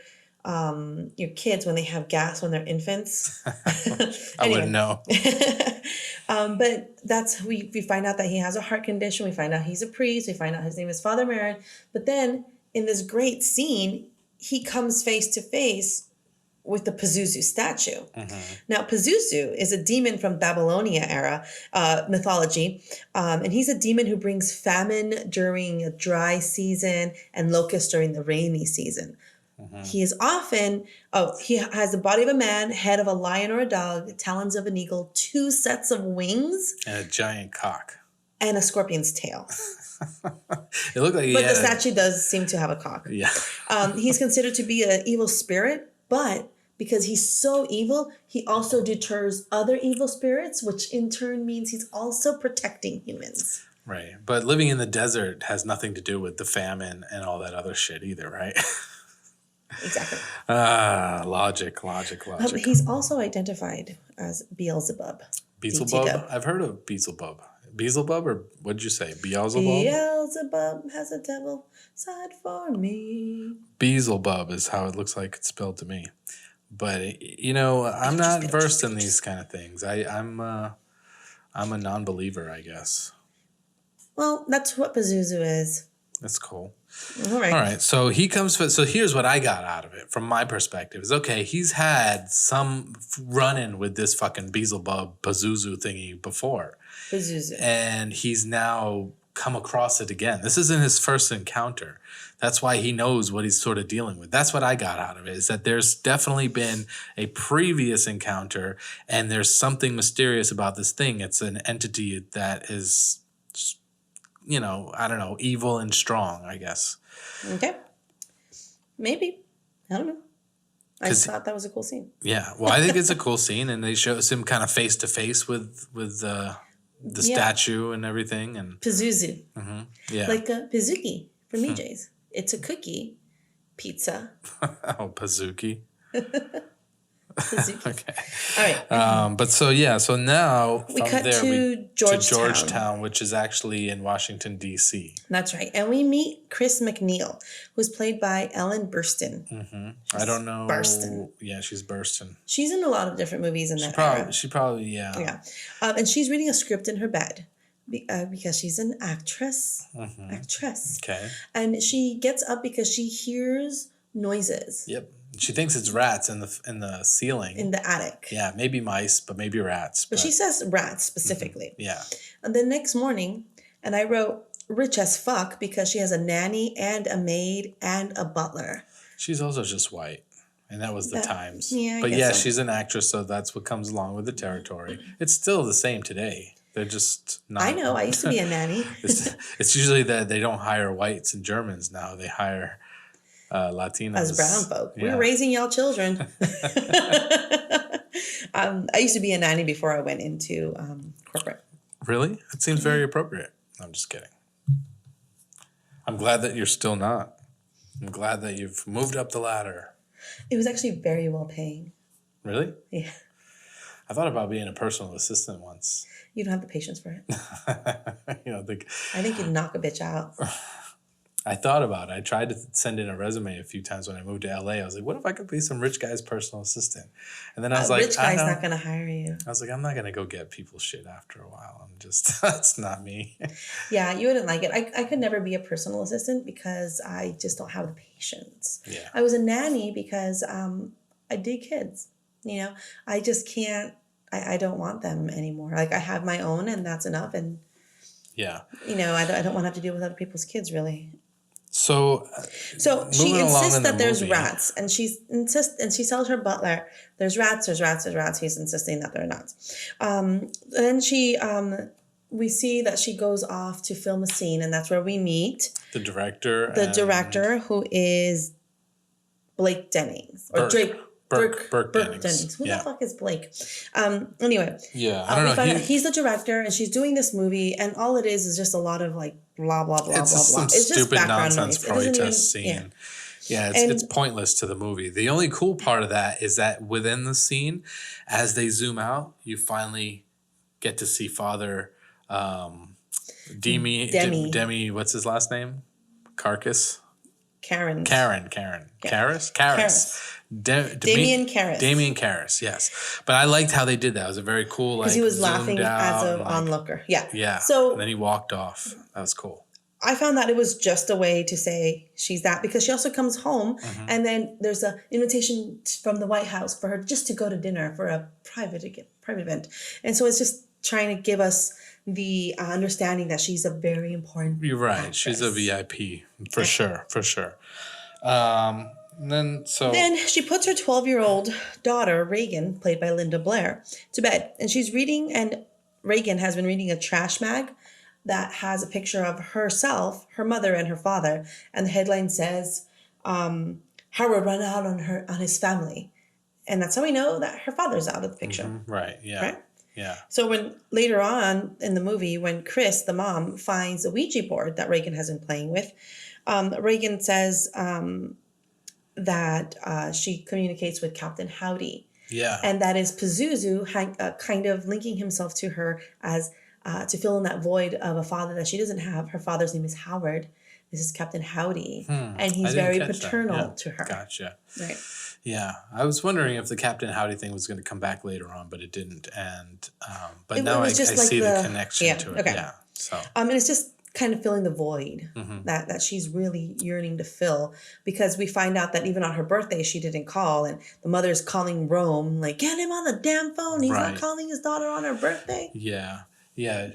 kids when they have gas when they're infants. I wouldn't know. But that's we find out that he has a heart condition. We find out he's a priest. We find out his name is Father Marin. But then in this great scene, he comes face to face with the Pazuzu statue. Mm-hmm. Now, Pazuzu is a demon from Babylonia era mythology, and he's a demon who brings famine during a dry season and locusts during the rainy season. Mm-hmm. He is often, he has the body of a man, head of a lion or a dog, talons of an eagle, 2 sets of wings. And a giant cock. And a scorpion's tail. It looked like But the statue does seem to have a cock. Yeah. He's considered to be an evil spirit, but because he's so evil, he also deters other evil spirits, which in turn means he's also protecting humans. Right. But living in the desert has nothing to do with the famine and all that other shit either, right? Exactly. Logic. He's also identified as Beelzebub. Beelzebub? I've heard of Beelzebub. Beelzebub, or what'd you say? Beelzebub? Beelzebub has a devil side for me. Beelzebub is how it looks like it's spelled to me. But you know, I'm not versed in these kind of things. I'm a non-believer, I guess. Well, that's what Pazuzu is. That's cool. All right. So he comes. So here's what I got out of it from my perspective: is okay. He's had some run-in with this fucking Beelzebub Pazuzu thingy before, Pazuzu, and he's now come across it again. This isn't his first encounter. That's why he knows what he's sort of dealing with. That's what I got out of it, is that there's definitely been a previous encounter, and there's something mysterious about this thing. It's an entity that is, you know, I don't know, evil and strong, I guess. Okay. Maybe. I don't know. I just thought that was a cool scene. Yeah. Well, I think it's a cool scene, and they show him kind of face to face with the statue and everything, and Pazuzu. Mm-hmm. Yeah. Like a Pazuki from EJ's. It's a cookie pizza. Oh, Pazuki. Pazuki. Okay. All right. But so now we cut to Georgetown, which is actually in Washington, D.C. That's right. And we meet Chris McNeil, who's played by Ellen Burstyn. Mm-hmm. I don't know. Burstyn. Yeah, she's Burstyn. She's in a lot of different movies in that era. She probably, yeah. Yeah. And she's reading a script in her bed because she's an actress. Mm-hmm. Actress. Okay. And she gets up because she hears noises. Yep. She thinks it's rats in the ceiling. In the attic. Yeah, maybe mice, but maybe rats. But she says rats specifically. Mm-hmm. Yeah. And the next morning, and I wrote rich as fuck because she has a nanny and a maid and a butler. She's also just white. And that was the times. Yeah, I but guess yeah, so. she's an actress, so that's what comes along with the territory. It's still the same today. They're just not. I know. I used to be a nanny. It's usually that they don't hire whites and Germans now. They hire Latinos. As brown folk. Yeah. We're raising y'all children. I used to be a nanny before I went into corporate. Really? It seems very appropriate. I'm just kidding. I'm glad that you're still not. I'm glad that you've moved up the ladder. It was actually very well paying. Really? Yeah. I thought about being a personal assistant once. You don't have the patience for it. I think you'd knock a bitch out. I thought about it. I tried to send in a resume a few times when I moved to LA. I was like, what if I could be some rich guy's personal assistant? And then I was like, rich guy's not going to hire you. I was like, I'm not going to go get people's shit after a while. I'm just, that's not me. Yeah, you wouldn't like it. I could never be a personal assistant because I just don't have the patience. Yeah. I was a nanny because I did kids. You know, I just can't, I don't want them anymore. Like I have my own and that's enough. And, yeah, you know, I don't want to have to deal with other people's kids really. So she insists that there's rats, and she tells her butler, "There's rats. He's insisting that there are rats. Then we see that she goes off to film a scene, and that's where we meet the director. Who is Blake Dennings or Drake. Burke Dennings. Who the fuck is Blake? Anyway. Yeah, I don't know. He's the director, and she's doing this movie, and all it is just a lot of like blah blah blah it's blah blah. It's just stupid nonsense protest scene. Yeah, it's pointless to the movie. The only cool part of that is that within the scene, as they zoom out, you finally get to see Father Demi. What's his last name? Karen. Karras. Damien Karras, yes. But I liked how they did that. It was a very cool, like, because he was laughing as an onlooker. Yeah. Yeah. So and then he walked off. That was cool. I found that it was just a way to say she's that, because she also comes home and then there's an invitation from the White House for her just to go to dinner for a private event. And so it's just trying to give us the understanding that she's a very important You're right. actress. She's a VIP for sure. Then she puts her 12-year-old daughter, Regan, played by Linda Blair, to bed. And she's reading, and Regan has been reading a trash mag that has a picture of herself, her mother, and her father. And the headline says, Howard run out on his family. And that's how we know that her father's out of the picture. Mm-hmm. Right, yeah. Right? Yeah. So when later on in the movie, when Chris, the mom, finds a Ouija board that Regan has been playing with, Regan says that she communicates with Captain Howdy. Yeah. And that is Pazuzu kind of linking himself to her as to fill in that void of a father that she doesn't have. Her father's name is Howard. This is Captain Howdy, and he's I didn't very catch that. paternal Yeah. to her. Gotcha. Right. Yeah, I was wondering if the Captain Howdy thing was going to come back later on, but it didn't. And but It now I was just like see the connection yeah, to it. okay. Yeah. So And it's just kind of filling the void Mhm. that she's really yearning to fill, because we find out that even on her birthday she didn't call, and the mother's calling Rome like, get him on the damn phone. He's not Right. calling his daughter on her birthday. Yeah, yeah.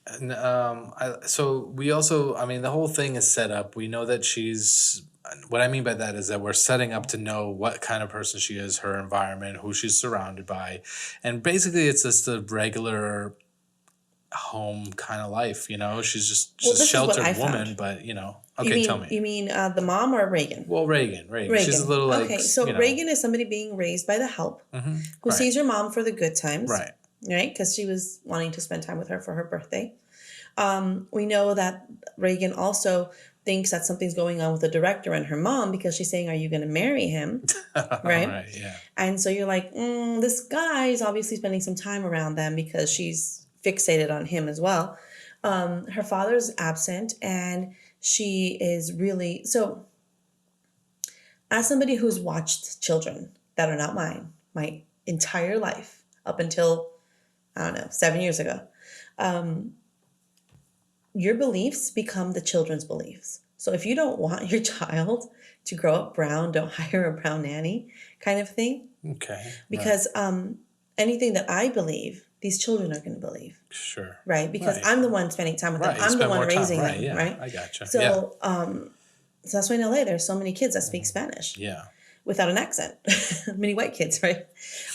And so we also, I mean, the whole thing is set up. We know that she's, what I mean by that is that we're setting up to know what kind of person she is, her environment, who she's surrounded by. And basically it's just a regular home kind of life, you know? She's just Well, she's a this is what sheltered I woman, found. but, you know, You okay, mean tell me. the mom or Reagan? Well, Regan. Reagan. She's a little like, okay, so you know. Reagan is somebody being raised by the help, who Right. sees her mom for the good times, Right. right? Because she was wanting to spend time with her for her birthday. We know that Reagan also thinks that something's going on with the director and her mom, because she's saying, are you going to marry him? Right? Right, yeah. And so you're like, this guy is obviously spending some time around them, because she's fixated on him as well. Her father's absent, and she is really... So as somebody who's watched children that are not mine my entire life up until, I don't know, 7 years ago, your beliefs become the children's beliefs. So if you don't want your child to grow up brown, don't hire a brown nanny kind of thing. Okay. Because anything that I believe, these children are going to believe. Sure. Right? Because Right. I'm the one spending time with Right. them. You I'm the spend one more time. raising Right, them. yeah. Right? I gotcha. So, so that's why in LA there's so many kids that speak Spanish. Yeah. Without an accent. Many white kids, right?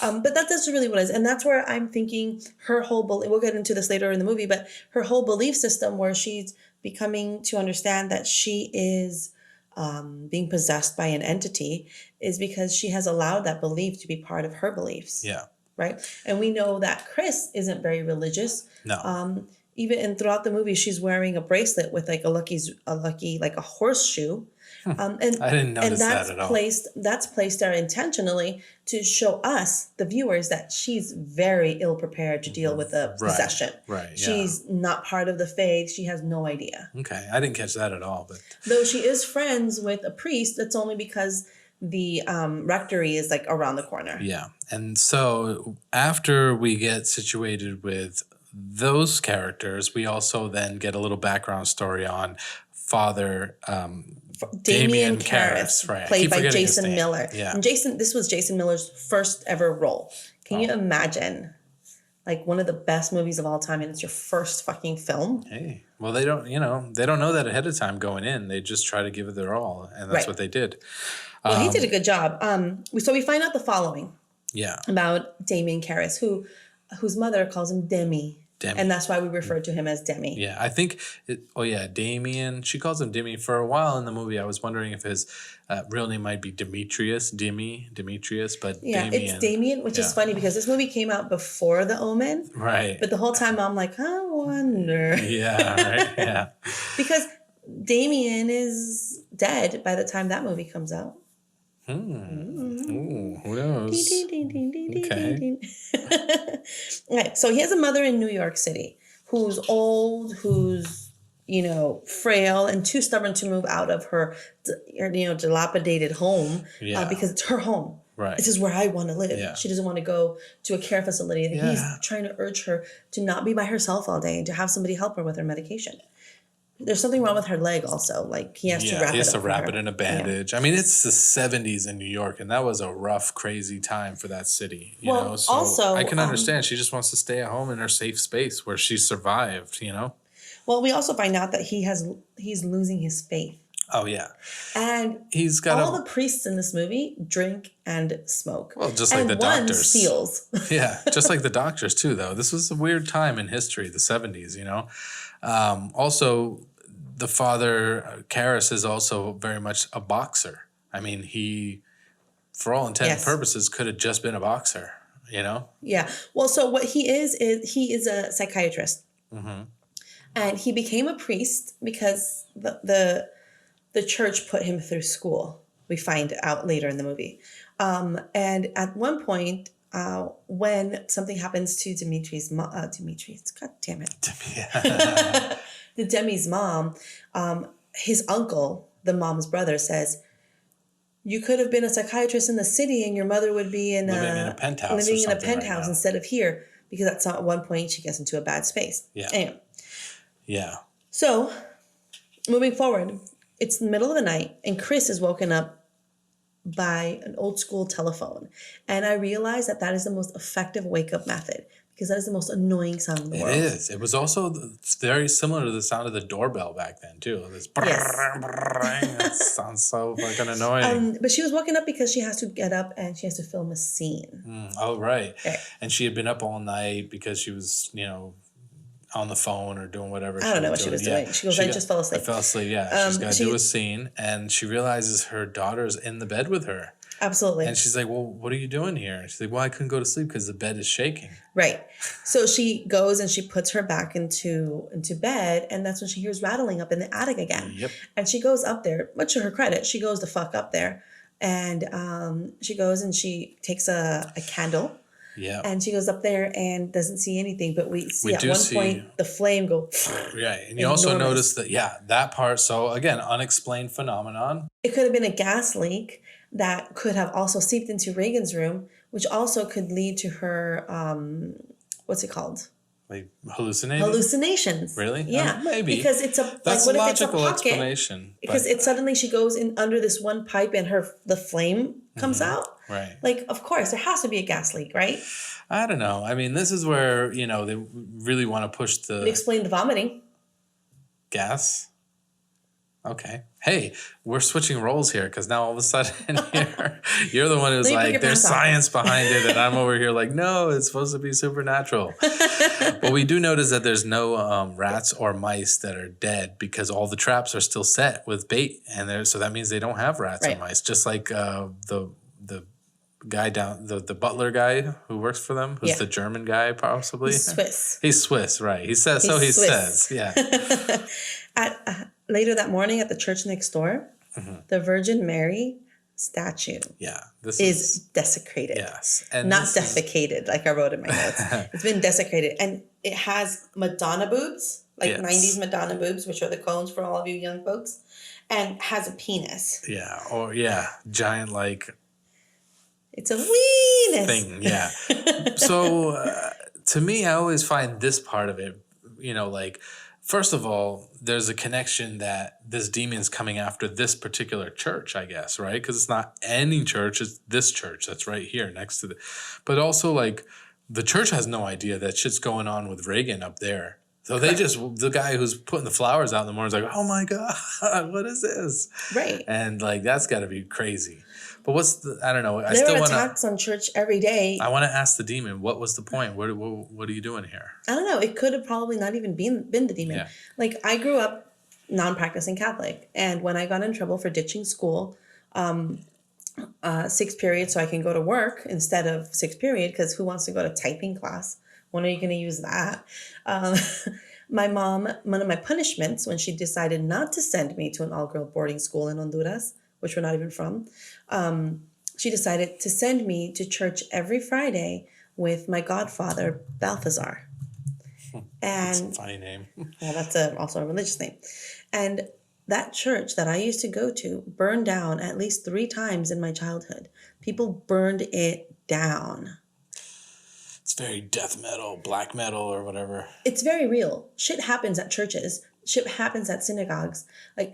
But that's really what it is. And that's where I'm thinking her whole belief, we'll get into this later in the movie, but her whole belief system, where she's becoming to understand that she is being possessed by an entity, is because she has allowed that belief to be part of her beliefs. Yeah. Right? And we know that Chris isn't very religious. No. Even and throughout the movie, she's wearing a bracelet with like a lucky like a horseshoe. And I didn't notice that's that at all. That's placed there intentionally to show us, the viewers, that she's very ill prepared to deal with the possession. Right. Yeah. She's not part of the faith. She has no idea. Okay. I didn't catch that at all, but Though she is friends with a priest, that's only because the rectory is like around the corner. yeah. And so after we get situated with those characters, we also then get a little background story on Father Damien Karras, Karras, right. I played keep by forgetting his Jason name. Miller. Yeah. And this was Jason Miller's first ever role. Can you imagine? Like one of the best movies of all time, and it's your first fucking film. Hey, well, they don't know that ahead of time going in. They just try to give it their all, and that's Right. what they did. Well, he did a good job. So we find out the following Yeah. about Damien Karras, whose mother calls him Demi. Demi. And that's why we refer to him as Demi. Yeah, I think, Damien. She calls him Demi for a while in the movie. I was wondering if his real name might be Demetrius, but Yeah, Damien. it's Damien, which is funny because this movie came out before The Omen. Right. But the whole time I'm like, I wonder. Yeah, right, yeah. Because Damien is dead by the time that movie comes out. Ooh, who knows? Okay. Okay, so he has a mother in New York City who's old, who's, frail and too stubborn to move out of her, dilapidated home because it's her home. Right. This is where I want to live. Yeah. She doesn't want to go to a care facility. And Yeah. he's trying to urge her to not be by herself all day and to have somebody help her with her medication. There's something wrong with her leg also. Like he has to wrap it in a bandage. I mean, it's the 70s in New York, and that was a rough, crazy time for that city. You know, so also, I can understand. She just wants to stay at home in her safe space where she survived. Well, we also find out that he's losing his faith. Oh yeah, and he's got all the priests in this movie drink and smoke. Well, just like the doctors. One steals. Yeah, just like the doctors too. Though this was a weird time in history, the 70s. Also, the father, Karras, is also very much a boxer. I mean, he, for all intents and purposes, could have just been a boxer, Yeah. Well, so what he is he is a psychiatrist. Mm-hmm. And he became a priest because the church put him through school. We find out later in the movie. And at one point, when something happens to Dimitri's mom, Dimitri's, god damn it, Yeah. the Demi's mom, his uncle, the mom's brother, says, "You could have been a psychiatrist in the city, and your mother would be Living in a penthouse or living in a something right penthouse now." instead of here." Because that's at one point she gets into a bad space. Yeah. Anyway, Yeah. so moving forward, it's the middle of the night, and Chris is woken up by an old school telephone. And I realized that is the most effective wake up method because that is the most annoying sound in the world. It is. It was also very similar to the sound of the doorbell back then, too. This that sounds so fucking annoying. But she was woken up because she has to get up and she has to film a scene. Oh, right. Okay. And she had been up all night because she was, on the phone or doing whatever. I don't know what she was doing. She goes, I just fell asleep. I fell asleep, yeah. She's got to do a scene, and she realizes her daughter's in the bed with her. Absolutely. And she's like, well, what are you doing here? She's like, well, I couldn't go to sleep because the bed is shaking. Right. So she goes and she puts her back into bed, and that's when she hears rattling up in the attic again. Yep. And she goes up there, much to her credit, she goes the fuck up there. And she goes and she takes a candle. Yeah. And she goes up there and doesn't see anything, but we see at one point the flame go. Right. And you also notice that, that part. So again, unexplained phenomenon. It could have been a gas leak that could have also seeped into Regan's room, which also could lead to her, what's it called? Like hallucinating? Hallucinations. Really? Yeah. Maybe. Because it's That's what a if it's a logical pocket? explanation. Because suddenly she goes in under this one pipe and the flame comes out. Right. Like, of course, there has to be a gas leak, right? I don't know. I mean, this is where, they really want to push the... Explain the vomiting. Gas? Okay. Hey, we're switching roles here because now all of a sudden you're the one who's like, there's science behind it. And I'm over here like, no, it's supposed to be supernatural. But we do notice that there's no rats or mice that are dead because all the traps are still set with bait. And so that means they don't have rats or mice. Just like the guy the butler guy who works for them, who's the German guy possibly. He's Swiss. He's Swiss, right. He says, so he says, yeah. Later that morning at the church next door, the Virgin Mary statue is desecrated. Yes. And not defecated, like I wrote in my notes. It's been desecrated. And it has Madonna boobs, like 90s Madonna boobs, which are the cones for all of you young folks, and has a penis. Yeah. Or, giant, like... It's a weenus. Thing, yeah. So, to me, I always find this part of it, first of all, there's a connection that this demon's coming after this particular church, I guess, right? Because it's not any church, it's this church that's right here next to but also, the church has no idea that shit's going on with Regan up there. So they the guy who's putting the flowers out in the morning is like, oh my God, what is this? Right. And, that's got to be crazy. But I don't know. There are attacks on church every day. I want to ask the demon, what was the point? What are you doing here? I don't know. It could have probably not even been the demon. Yeah. I grew up non-practicing Catholic. And when I got in trouble for ditching school, 6th period so I can go to work instead of 6th period, because who wants to go to typing class? When are you going to use that? My mom, one of my punishments when she decided not to send me to an all-girl boarding school in Honduras, which we're not even from, she decided to send me to church every Friday with my godfather, Balthazar. That's a funny name. Well, that's also a religious name. And that church that I used to go to burned down at least 3 times in my childhood. People burned it down. It's very death metal, black metal, or whatever. It's very real. Shit happens at churches. Shit happens at synagogues,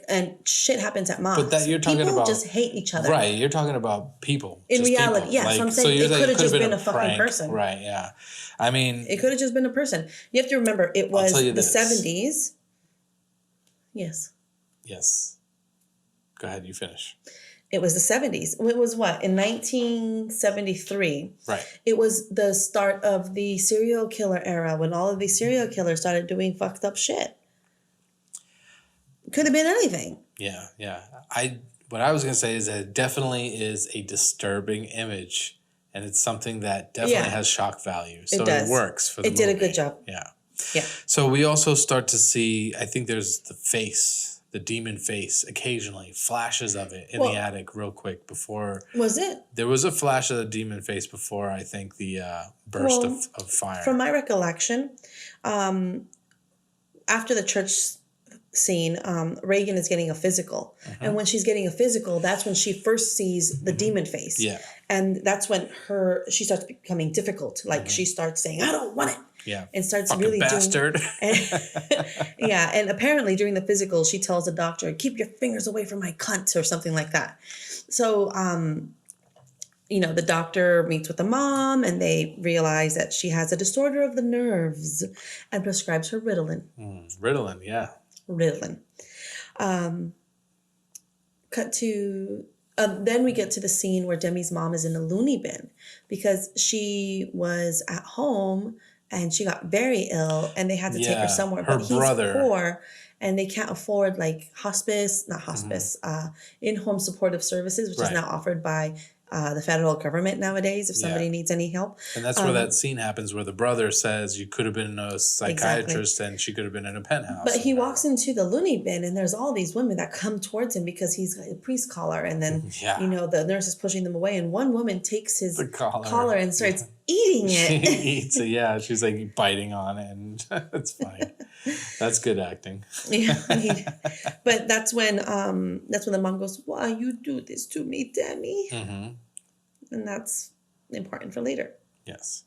and shit happens at mosques. But you're talking people about just hate each other. Right, you're talking about people. In reality, people. Yeah. So I'm saying it could have just been a fucking person. Right, yeah. I mean... It could have just been a person. You have to remember, it was the 70s. Yes. Yes. Go ahead, you finish. It was the 70s. It was what? In 1973. Right. It was the start of the serial killer era when all of these serial killers started doing fucked up shit. Could have been anything. Yeah. What I was going to say is that it definitely is a disturbing image, and it's something that definitely has shock value. So it works for the movie. It did a good job. Yeah. Yeah. So we also start to see, I think there's the face the demon face occasionally, flashes of it in the attic real quick before. Was it? There was a flash of the demon face before, I think, the burst of fire. From my recollection, after the church scene, Regan is getting a physical. And when she's getting a physical, that's when she first sees the demon face. Yeah. And that's when she starts becoming difficult. Like she starts saying, I don't want it. Yeah. And starts Fucking really bastard. Yeah. And apparently during the physical, she tells the doctor, keep your fingers away from my cunt or something like that. So, the doctor meets with the mom and they realize that she has a disorder of the nerves and prescribes her Ritalin. Ritalin, yeah. Ritalin. Then we get to the scene where Demi's mom is in a loony bin because she was at home and she got very ill and they had to take her somewhere. Her but brother. He's poor and they can't afford in-home supportive services, which is now offered by the federal government nowadays if somebody needs any help. And that's where that scene happens where the brother says you could have been a psychiatrist and she could have been in a penthouse. But he walks into the loony bin and there's all these women that come towards him because he's got a priest collar. And then, the nurse is pushing them away. And one woman takes his collar and starts eating it. She eats it, yeah. She's like biting on it. And it's funny. That's good acting. But that's when the mom goes, why you do this to me, Demi? And that's important for later. Yes.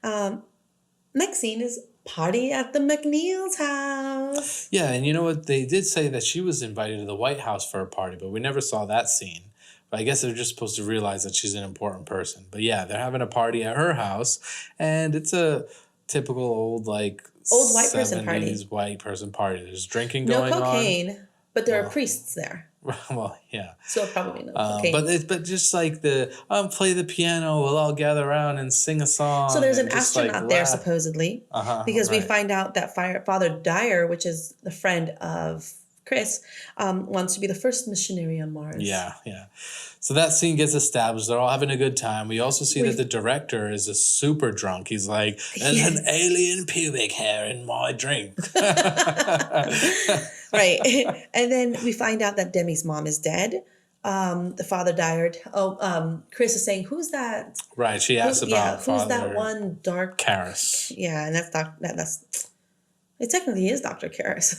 Next scene is party at the McNeil's house. Yeah, and you know what? They did say that she was invited to the White House for a party, but we never saw that scene. But I guess they're just supposed to realize that she's an important person. But yeah, they're having a party at her house, and it's a typical old white person party. There's drinking going on. No cocaine, but there are priests there. Well, yeah. So probably no cocaine. But just like play the piano, we'll all gather around and sing a song. So there's an astronaut there supposedly, because we find out that Father Dyer, which is the friend of Chris, wants to be the first missionary on Mars. Yeah. So that scene gets established. They're all having a good time. We also see that the director is a super drunk. He's like, there's an alien pubic hair in my drink. Right. And then we find out that Demi's mom is dead. The Father Dyer. Chris is saying, who's that? Right. She asks about who's Father that one dark... Karras. Yeah, and it technically is Dr. Karras.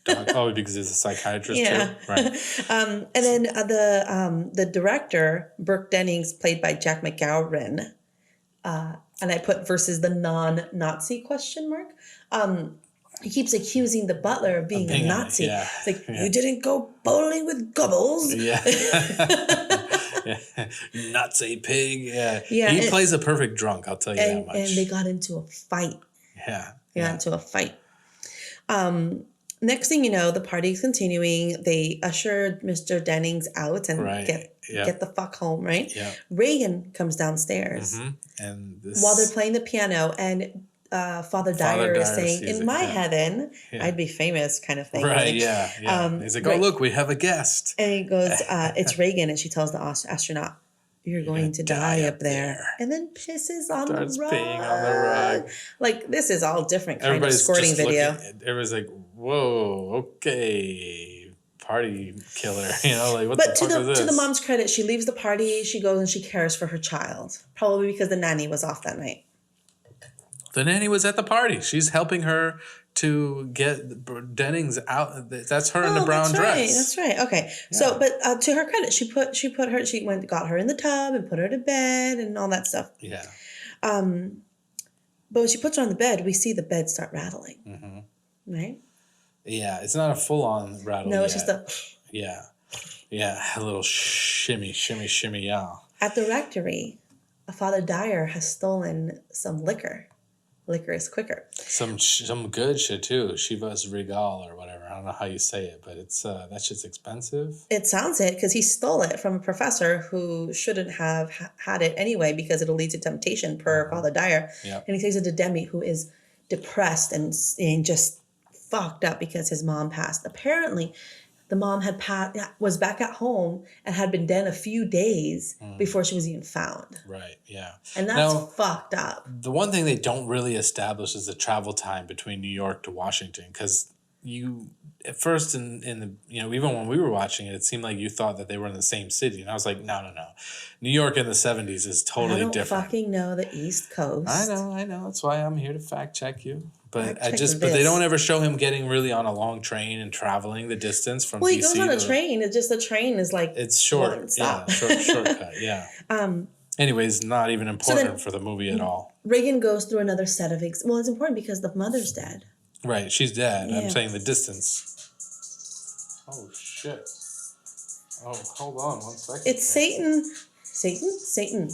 Because he's a psychiatrist too? Right. And then the director, Burke Dennings, played by Jack McGowan, and I put versus the non-Nazi ? He keeps accusing the butler of being a Nazi. It's like, you didn't go bowling with gobbles. Yeah. Nazi pig. Yeah. He plays a perfect drunk, I'll tell you that much. And they got into a fight. Yeah. They got into a fight. Next thing you know, the party is continuing. They ushered Mr. Dennings out and get the fuck home, right? Yeah. Regan comes downstairs. And while they're playing the piano, and Father Dyer is saying, in my heaven, I'd be famous kind of thing. Right, yeah. He's like, look, we have a guest. And he goes, it's Regan. And she tells the astronaut, you're going to die up there. And then pisses on the rug. Starts peeing on the rug. Like, this is all different kind of squirting video. Everybody's like, whoa, okay, party killer. What the fuck is this? To the mom's credit, she leaves the party. She goes and she cares for her child. Probably because the nanny was off that night. The nanny was at the party. She's helping her to get Dennings out. That's her in the brown dress. That's right. Okay. Yeah. So, but to her credit, she got her in the tub and put her to bed and all that stuff. Yeah. But when she puts her on the bed, we see the bed start rattling. Mm-hmm. Right? Yeah. It's not a full-on rattle. No, it's just a... Yeah. Yeah. A little shimmy, yeah. At the rectory, Father Dyer has stolen some liquor. Liquor is quicker. Some good shit too. Chivas Regal or whatever. I don't know how you say it, but it's that shit's expensive. It sounds it because he stole it from a professor who shouldn't have had it anyway because it'll lead to temptation per Father Dyer. Yep. And he takes it to Demi, who is depressed and just fucked up because his mom passed. Apparently, the mom was back at home and had been dead a few days before she was even found. Right, yeah. And that's fucked up. The one thing they don't really establish is the travel time between New York to Washington, because you at first in the even when we were watching it, it seemed like you thought that they were in the same city, and I was like, no, New York in the 70s is totally I don't different. fucking know the East Coast. I know. That's why I'm here to fact check you. But but they don't ever show him getting really on a long train and traveling the distance from. Well, he DC goes on a train. It's just the train is like it's short. one stop. Yeah, shortcut. Yeah. Anyways, not even important for the movie at all. Regan goes through another set of well, it's important because the mother's dead. Right, she's dead. Yeah. I'm saying the distance. Oh shit! Oh, hold on 1 second. It's Satan. Satan.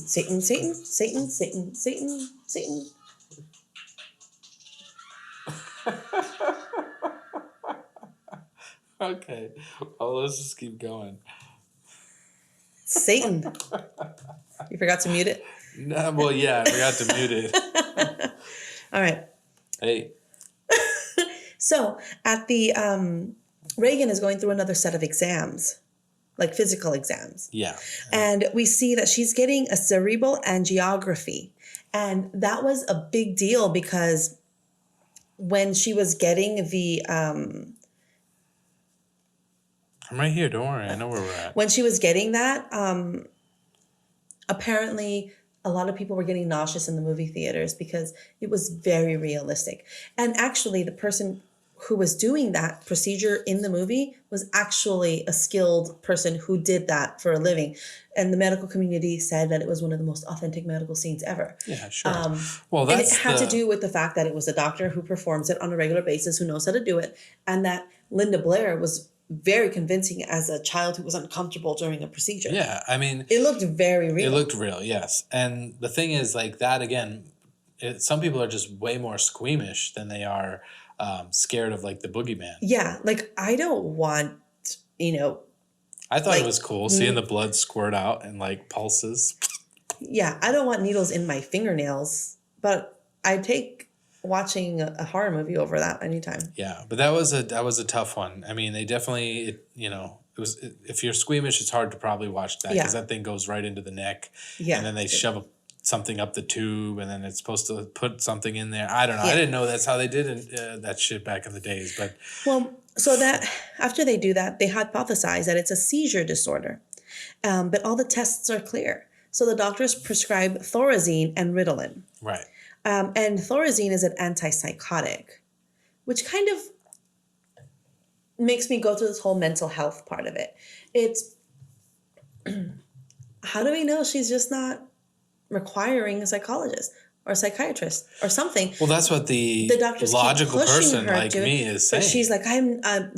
Okay. Well, let's just keep going. Satan. You forgot to mute it? No, well, yeah, I forgot to mute it. All right. Hey. So at the Regan is going through another set of exams, like physical exams. Yeah. And we see that she's getting a cerebral angiography. And that was a big deal because when she was getting the I'm right here. Don't worry. I know where we're at. when she was getting that, apparently a lot of people were getting nauseous in the movie theaters because it was very realistic. And actually, the person who was doing that procedure in the movie was actually a skilled person who did that for a living. And the medical community said that it was one of the most authentic medical scenes ever. Yeah, sure. Well, and it had to do with the fact that it was a doctor who performs it on a regular basis, who knows how to do it, and that Linda Blair was very convincing as a child who was uncomfortable during a procedure. Yeah, I mean... It looked very real. It looked real, yes. And the thing is, like, that, again, some people are just way more squeamish than they are scared of, like, the boogeyman. Yeah, like, I don't want, I thought it was cool seeing the blood squirt out and, like, pulses. Yeah, I don't want needles in my fingernails, but I take watching a horror movie over that anytime. Yeah, but that was a tough one. I mean, they definitely, if you're squeamish, it's hard to probably watch that because that thing goes right into the neck. Yeah. And then they shove something up the tube, and then it's supposed to put something in there. I don't know. Yeah. I didn't know that's how they did that shit back in the days. But so that after they do that, they hypothesize that it's a seizure disorder, but all the tests are clear. So the doctors prescribe Thorazine and Ritalin. Right. And Thorazine is an antipsychotic, which kind of makes me go through this whole mental health part of it. It's how do we know she's just not requiring a psychologist or a psychiatrist or something? Well, that's what the doctors logical person like me is saying. But she's like,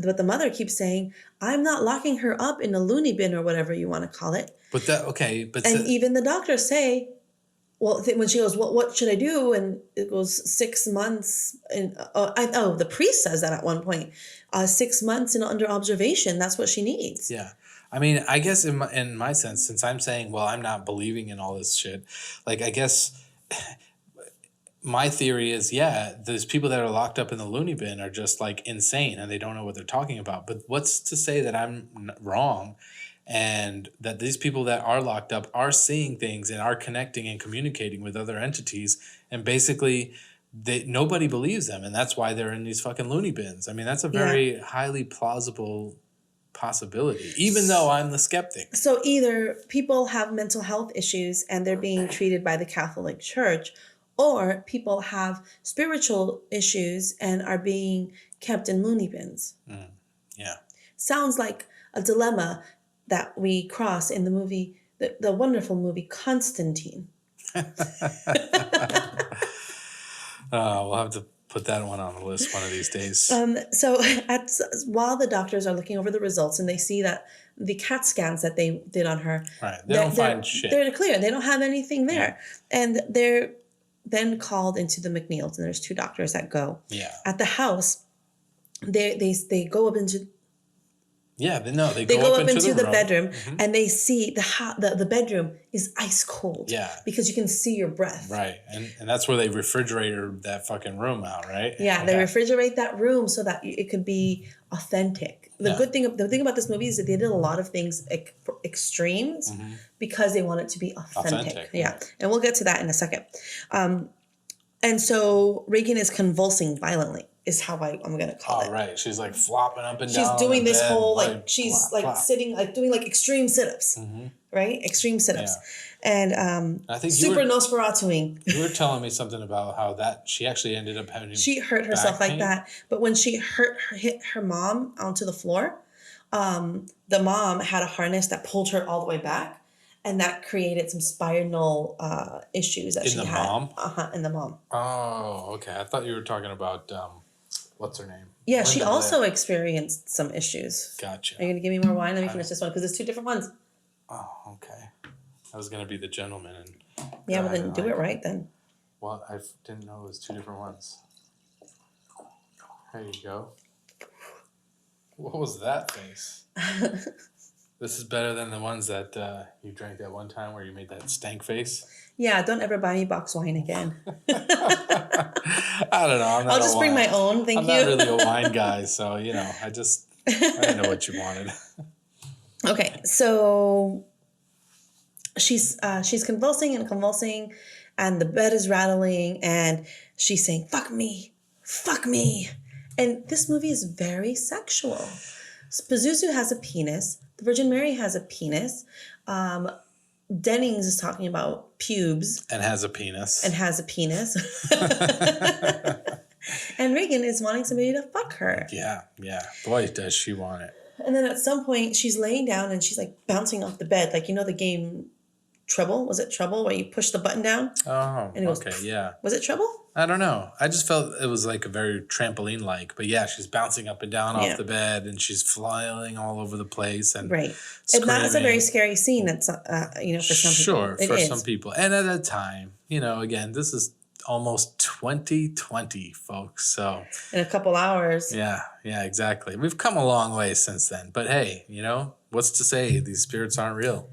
but the mother keeps saying, I'm not locking her up in a loony bin or whatever you want to call it. But even the doctors say, well, when she goes, what should I do? And it goes 6 months. And the priest says that at one point, 6 months under observation. That's what she needs. Yeah. I mean, I guess in my sense, since I'm saying, well, I'm not believing in all this shit, like, I guess my theory is, those people that are locked up in the loony bin are just, like, insane and they don't know what they're talking about. But what's to say that I'm wrong and that these people that are locked up are seeing things and are connecting and communicating with other entities, and basically nobody believes them, and that's why they're in these fucking loony bins. I mean, that's a very highly plausible possibility, even though I'm the skeptic. So either people have mental health issues and they're being treated by the Catholic Church, or people have spiritual issues and are being kept in loony bins. Yeah. Sounds like a dilemma that we cross in the movie, the wonderful movie Constantine. We'll have to put that one on the list one of these days. So while the doctors are looking over the results and they see that the CAT scans that they did on her, they don't find shit. They're clear. They don't have anything there. Yeah. And they're then called into the McNeils, and there's 2 doctors that go. Yeah. At the house, they go up into... Yeah, they go up into the bedroom, and they see the bedroom is ice cold. Yeah, because you can see your breath. Right, and that's where they refrigerate that fucking room out, right? Yeah, they refrigerate that room so that it could be authentic. The thing about this movie is that they did a lot of things for extremes because they want it to be authentic. Yeah, and we'll get to that in a second. And so Regan is convulsing violently. is how I'm gonna call it. Right. She's like flopping up and She's down. doing in this bed, whole she's plop, plop. sitting doing extreme sit-ups, right? Extreme sit-ups, and I think super Nosferatuing. You were telling me something about how that she actually ended up having. She hurt herself like that, but when she hit her mom onto the floor, the mom had a harness that pulled her all the way back. And that created some spinal issues that she had. In the mom. Oh, okay. I thought you were talking about, what's her name? Yeah, she also experienced some issues. Gotcha. Are you going to give me more wine? Let me finish this one because there's 2 different ones. Oh, okay. I was going to be the gentleman. Yeah, well then do it right then. Well, I didn't know it was 2 different ones. There you go. What was that face? This is better than the ones that you drank that one time where you made that stank face. Yeah, don't ever buy me box wine again. I don't know. I'll just bring my own. Thank you. I'm not really a wine guy, so I didn't know what you wanted. Okay, so she's convulsing, and the bed is rattling, and she's saying, "Fuck me, fuck me," and this movie is very sexual. Pazuzu has a penis. The Virgin Mary has a penis. Dennings is talking about pubes. And has a penis. And Regan is wanting somebody to fuck her. Yeah. Boy, does she want it. And then at some point, she's laying down and she's like bouncing off the bed. Like, you know the game Trouble? Was it Trouble where you push the button down? Oh, and it goes, okay, yeah. Was it Trouble? I don't know. I just felt it was like a very trampoline-like. But yeah, she's bouncing up and down off the bed and she's flying all over the place. And right. And that's a very scary scene. That's, for some people. Sure, for some people. And at a time, again, this is almost 2020, folks. So in a couple hours. Yeah, exactly. We've come a long way since then. But hey, what's to say these spirits aren't real?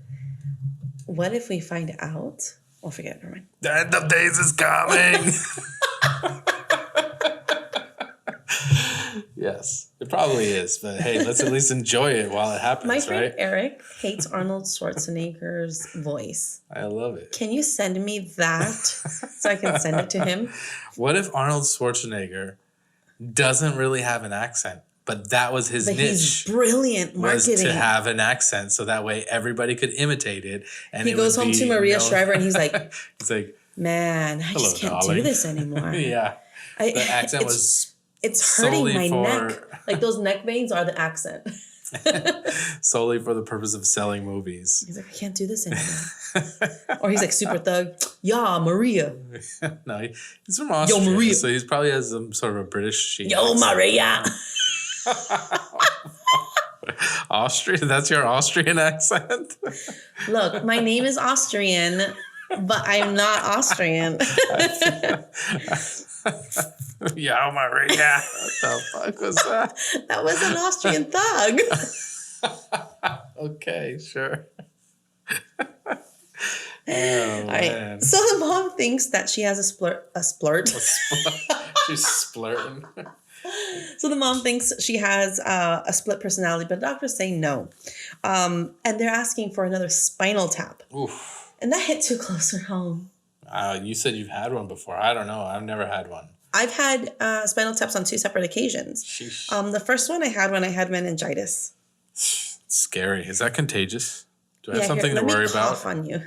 What if we find out? Oh, forget it. Never mind. The end of days is coming. Yes, it probably is. But hey, let's at least enjoy it while it happens, My friend right? Eric hates Arnold Schwarzenegger's voice. I love it. Can you send me that so I can send it to him? What if Arnold Schwarzenegger doesn't really have an accent? But that was his niche. He's brilliant marketing. Was to have an accent, so that way everybody could imitate it. And he goes home to Maria Shriver and he's like, "Man, I just can't do this anymore." Yeah, the accent was. It's hurting my neck. Like those neck veins are the accent. Solely for the purpose of selling movies. He's like, I can't do this anymore. Or he's like super thug. Yeah, Maria. No, he's from Austria. Yo, Maria. So he's probably has some sort of a British. Yo, Maria. Austrian? That's your Austrian accent? Look, my name is Austrian, but I'm not Austrian. Yo, Maria. What the fuck was that? That was an Austrian thug. Okay, sure. All right. So the mom thinks that she has a splurt. She's splurting. So the mom thinks she has a split personality, but doctors say no. And they're asking for another spinal tap. Oof. And that hit too close to home. You said you've had one before. I don't know. I've never had one. I've had spinal taps on 2 separate occasions. Sheesh. The first one I had when I had meningitis. It's scary. Is that contagious? Do I have something to worry about? Cough on you.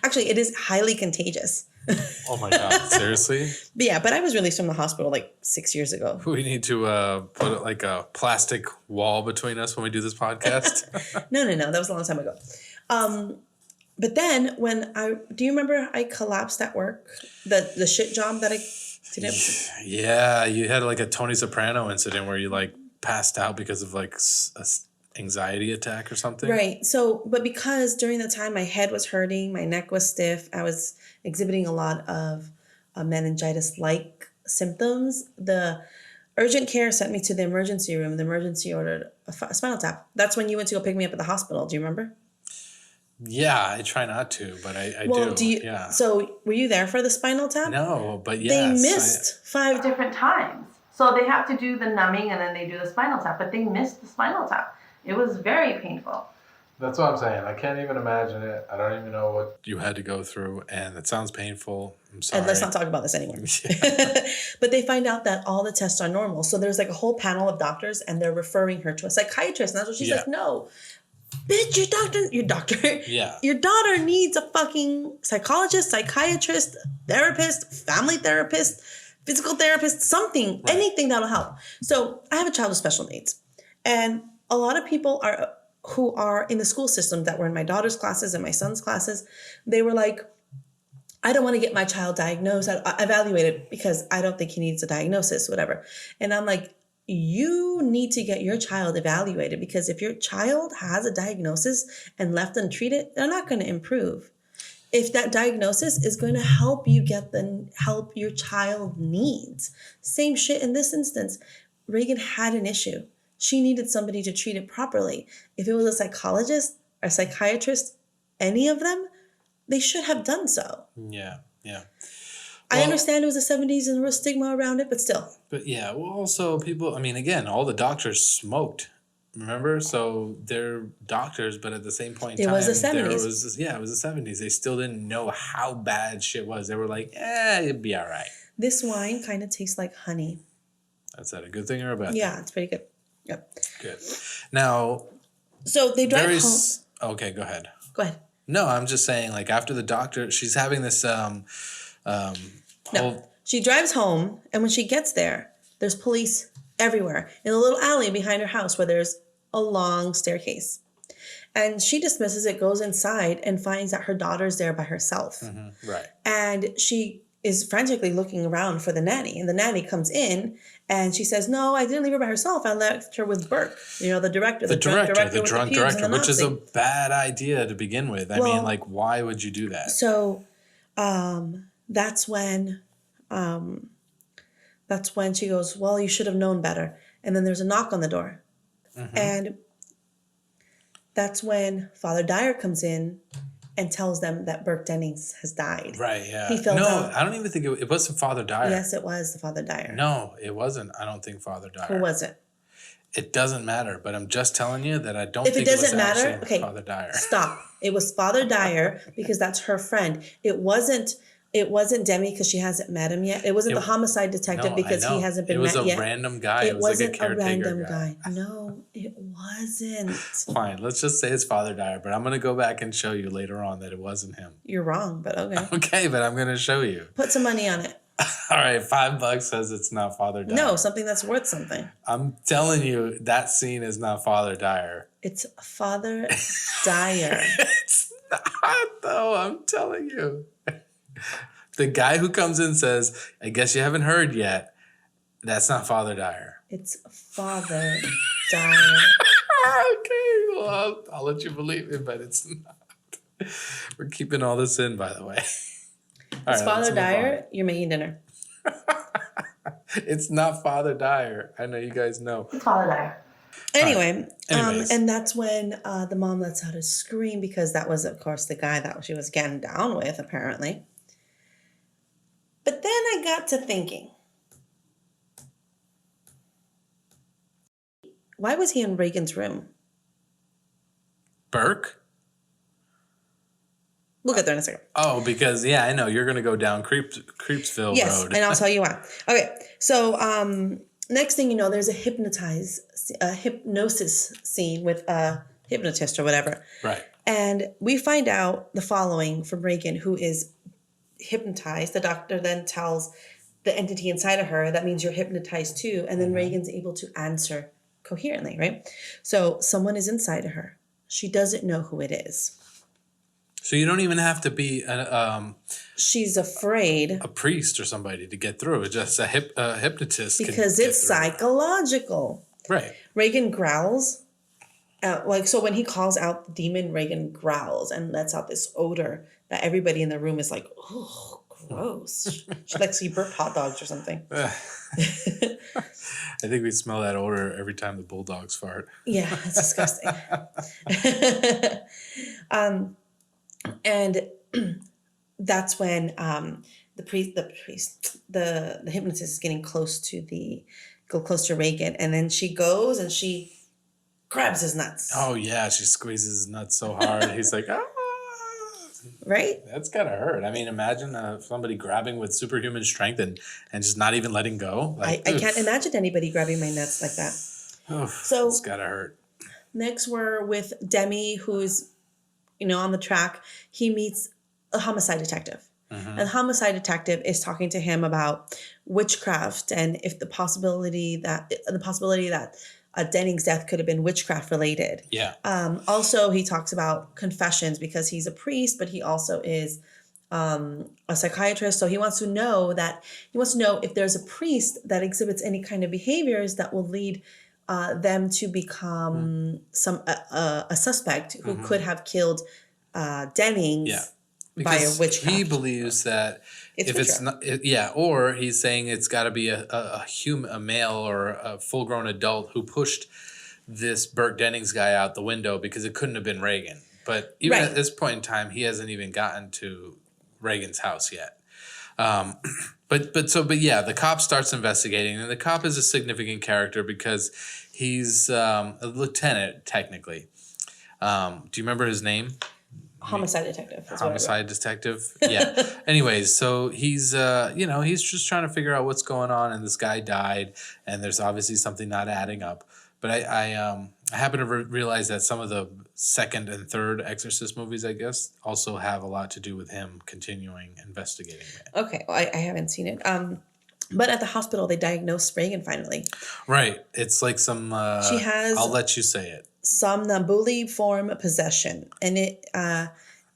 Actually, it is highly contagious. Oh my God, seriously? But I was released from the hospital like 6 years ago. We need to put like a plastic wall between us when we do this podcast. No. That was a long time ago. But then do you remember I collapsed at work? The shit job that I did. Yeah, you had like a Tony Soprano incident where you like passed out because of like a anxiety attack or something. Right. So, but because during the time my head was hurting, my neck was stiff, I was exhibiting a lot of meningitis-like symptoms. The urgent care sent me to the emergency room. The emergency ordered a spinal tap. That's when you went to go pick me up at the hospital. Do you remember? Yeah, I try not to, but I do. Yeah. So were you there for the spinal tap? No, but yes. They missed 5 different times. So they have to do the numbing and then they do the spinal tap, but they missed the spinal tap. It was very painful. That's what I'm saying. I can't even imagine it. I don't even know what you had to go through, and it sounds painful. I'm sorry. And let's not talk about this anymore. Yeah. But they find out that all the tests are normal. So there's like a whole panel of doctors, and they're referring her to a psychiatrist. And that's what she's like, no, bitch, Yeah. your daughter needs a fucking psychologist, psychiatrist, therapist, family therapist, physical therapist, something, anything that'll help. So I have a child with special needs. And a lot of people who are in the school system that were in my daughter's classes and my son's classes, they were like, I don't want to get my child diagnosed, evaluated, because I don't think he needs a diagnosis, whatever. And I'm like, you need to get your child evaluated, because if your child has a diagnosis and left untreated, they're not going to improve. If that diagnosis is going to help you get the help your child needs. Same shit in this instance. Regan had an issue. She needed somebody to treat it properly. If it was a psychologist, a psychiatrist, any of them, they should have done so. Yeah, yeah. I understand it was the 70s and there was stigma around it, but still. But yeah, well, also people, I mean, again, all the doctors smoked. Remember? So they're doctors, but at the same point in time, it was the 70s. It was the 70s. They still didn't know how bad shit was. They were like, it'd be all right. This wine kind of tastes like honey. That's that a good thing or a bad thing? Yeah, it's pretty good. Yep. Good. Now. So they drive home. Okay, go ahead. Go ahead. No, I'm just saying, like, after the doctor, she's having this, she drives home, and when she gets there, there's police everywhere in a little alley behind her house where there's a long staircase. And she dismisses it, goes inside, and finds that her daughter's there by herself. Mm-hmm. Right. And she is frantically looking around for the nanny. And the nanny comes in, and she says, no, I didn't leave her by herself. I left her with Burke, the director. The drunk director, which is a bad idea to begin with. I mean, like, why would you do that? So that's when she goes, well, you should have known better. And then there's a knock on the door. Mm-hmm. And that's when Father Dyer comes in and tells them that Burke Dennings has died. Right, yeah. He fell down. I don't even think it wasn't Father Dyer. Yes, it was the Father Dyer. No, it wasn't. I don't think Father Dyer. Who was it? It doesn't matter, but I'm just telling you that I don't think it was actually Father Dyer. Stop. It was Father Dyer because that's her friend. It wasn't Demi because she hasn't met him yet. It wasn't the homicide detective because he hasn't been met yet. It was a random guy. It was like a caretaker guy. No, it wasn't. Fine. Let's just say it's Father Dyer, but I'm going to go back and show you later on that it wasn't him. You're wrong, but okay. Okay, but I'm going to show you. Put some money on it. All right, $5 says it's not Father Dyer. No, something that's worth something. I'm telling you, that scene is not Father Dyer. It's Father Dyer. It's not, though. I'm telling you. The guy who comes in says, I guess you haven't heard yet. That's not Father Dyer. It's Father Dyer. Okay, well, I'll let you believe it, but it's not. We're keeping all this in, by the way. It's Father Dyer. You're making dinner. It's not Father Dyer. I know you guys know. It's Father Dyer. Anyway, and that's when the mom lets out a scream because that was, of course, the guy that she was getting down with, apparently. But then I got to thinking, why was he in Regan's room? Burke? We'll get there in a second. Oh, because, yeah, I know. You're going to go down Creepsville Road. Yes, and I'll tell you why. Okay, so next thing you know, there's a hypnosis scene with a hypnotist or whatever. Right. And we find out the following from Regan, who is hypnotized. The doctor then tells the entity inside of her, that means you're hypnotized too. And then Regan's able to answer coherently, right? So someone is inside of her. She doesn't know who it is. So you don't even have to be she's afraid. A priest or somebody to get through. It's just a hypnotist. Because it's psychological. Right. Regan growls. So when he calls out the demon, Regan growls and lets out this odor that everybody in the room is like, oh, gross. She likes to burp hot dogs or something. I think we smell that odor every time the bulldogs fart. Yeah, it's disgusting. And that's when the hypnotist is getting close to Regan, and then she goes and she grabs his nuts. Oh, yeah. She squeezes his nuts so hard. He's like, ah. Right? That's gotta hurt. I mean, imagine somebody grabbing with superhuman strength and just not even letting go. I can't imagine anybody grabbing my nuts like that. So it's gotta hurt. Next, we're with Demi, who's, on the track. He meets a homicide detective. And the homicide detective is talking to him about witchcraft and if the possibility that Denning's death could have been witchcraft related. Yeah. Also, he talks about confessions because he's a priest, but he also is a psychiatrist. So he wants to know if there's a priest that exhibits any kind of behaviors that will lead them to become a suspect who could have killed Dennings. Yeah. Because by a witchcraft. He believes that it's not, or he's saying it's got to be a male or a full-grown adult who pushed this Burke Dennings guy out the window because it couldn't have been Regan. But even at this point in time, he hasn't even gotten to Regan's house yet. But the cop starts investigating, and the cop is a significant character because he's a lieutenant technically. Do you remember his name? Homicide detective. Yeah. Anyways, so he's he's just trying to figure out what's going on, and this guy died, and there's obviously something not adding up. But I happen to realize that some of the second and third Exorcist movies, I guess, also have a lot to do with him continuing investigating it. Okay, well, I haven't seen it. But at the hospital, they diagnosed Regan finally. Right. It's like some. She has. I'll let you say it. Somnambuliform possession, and it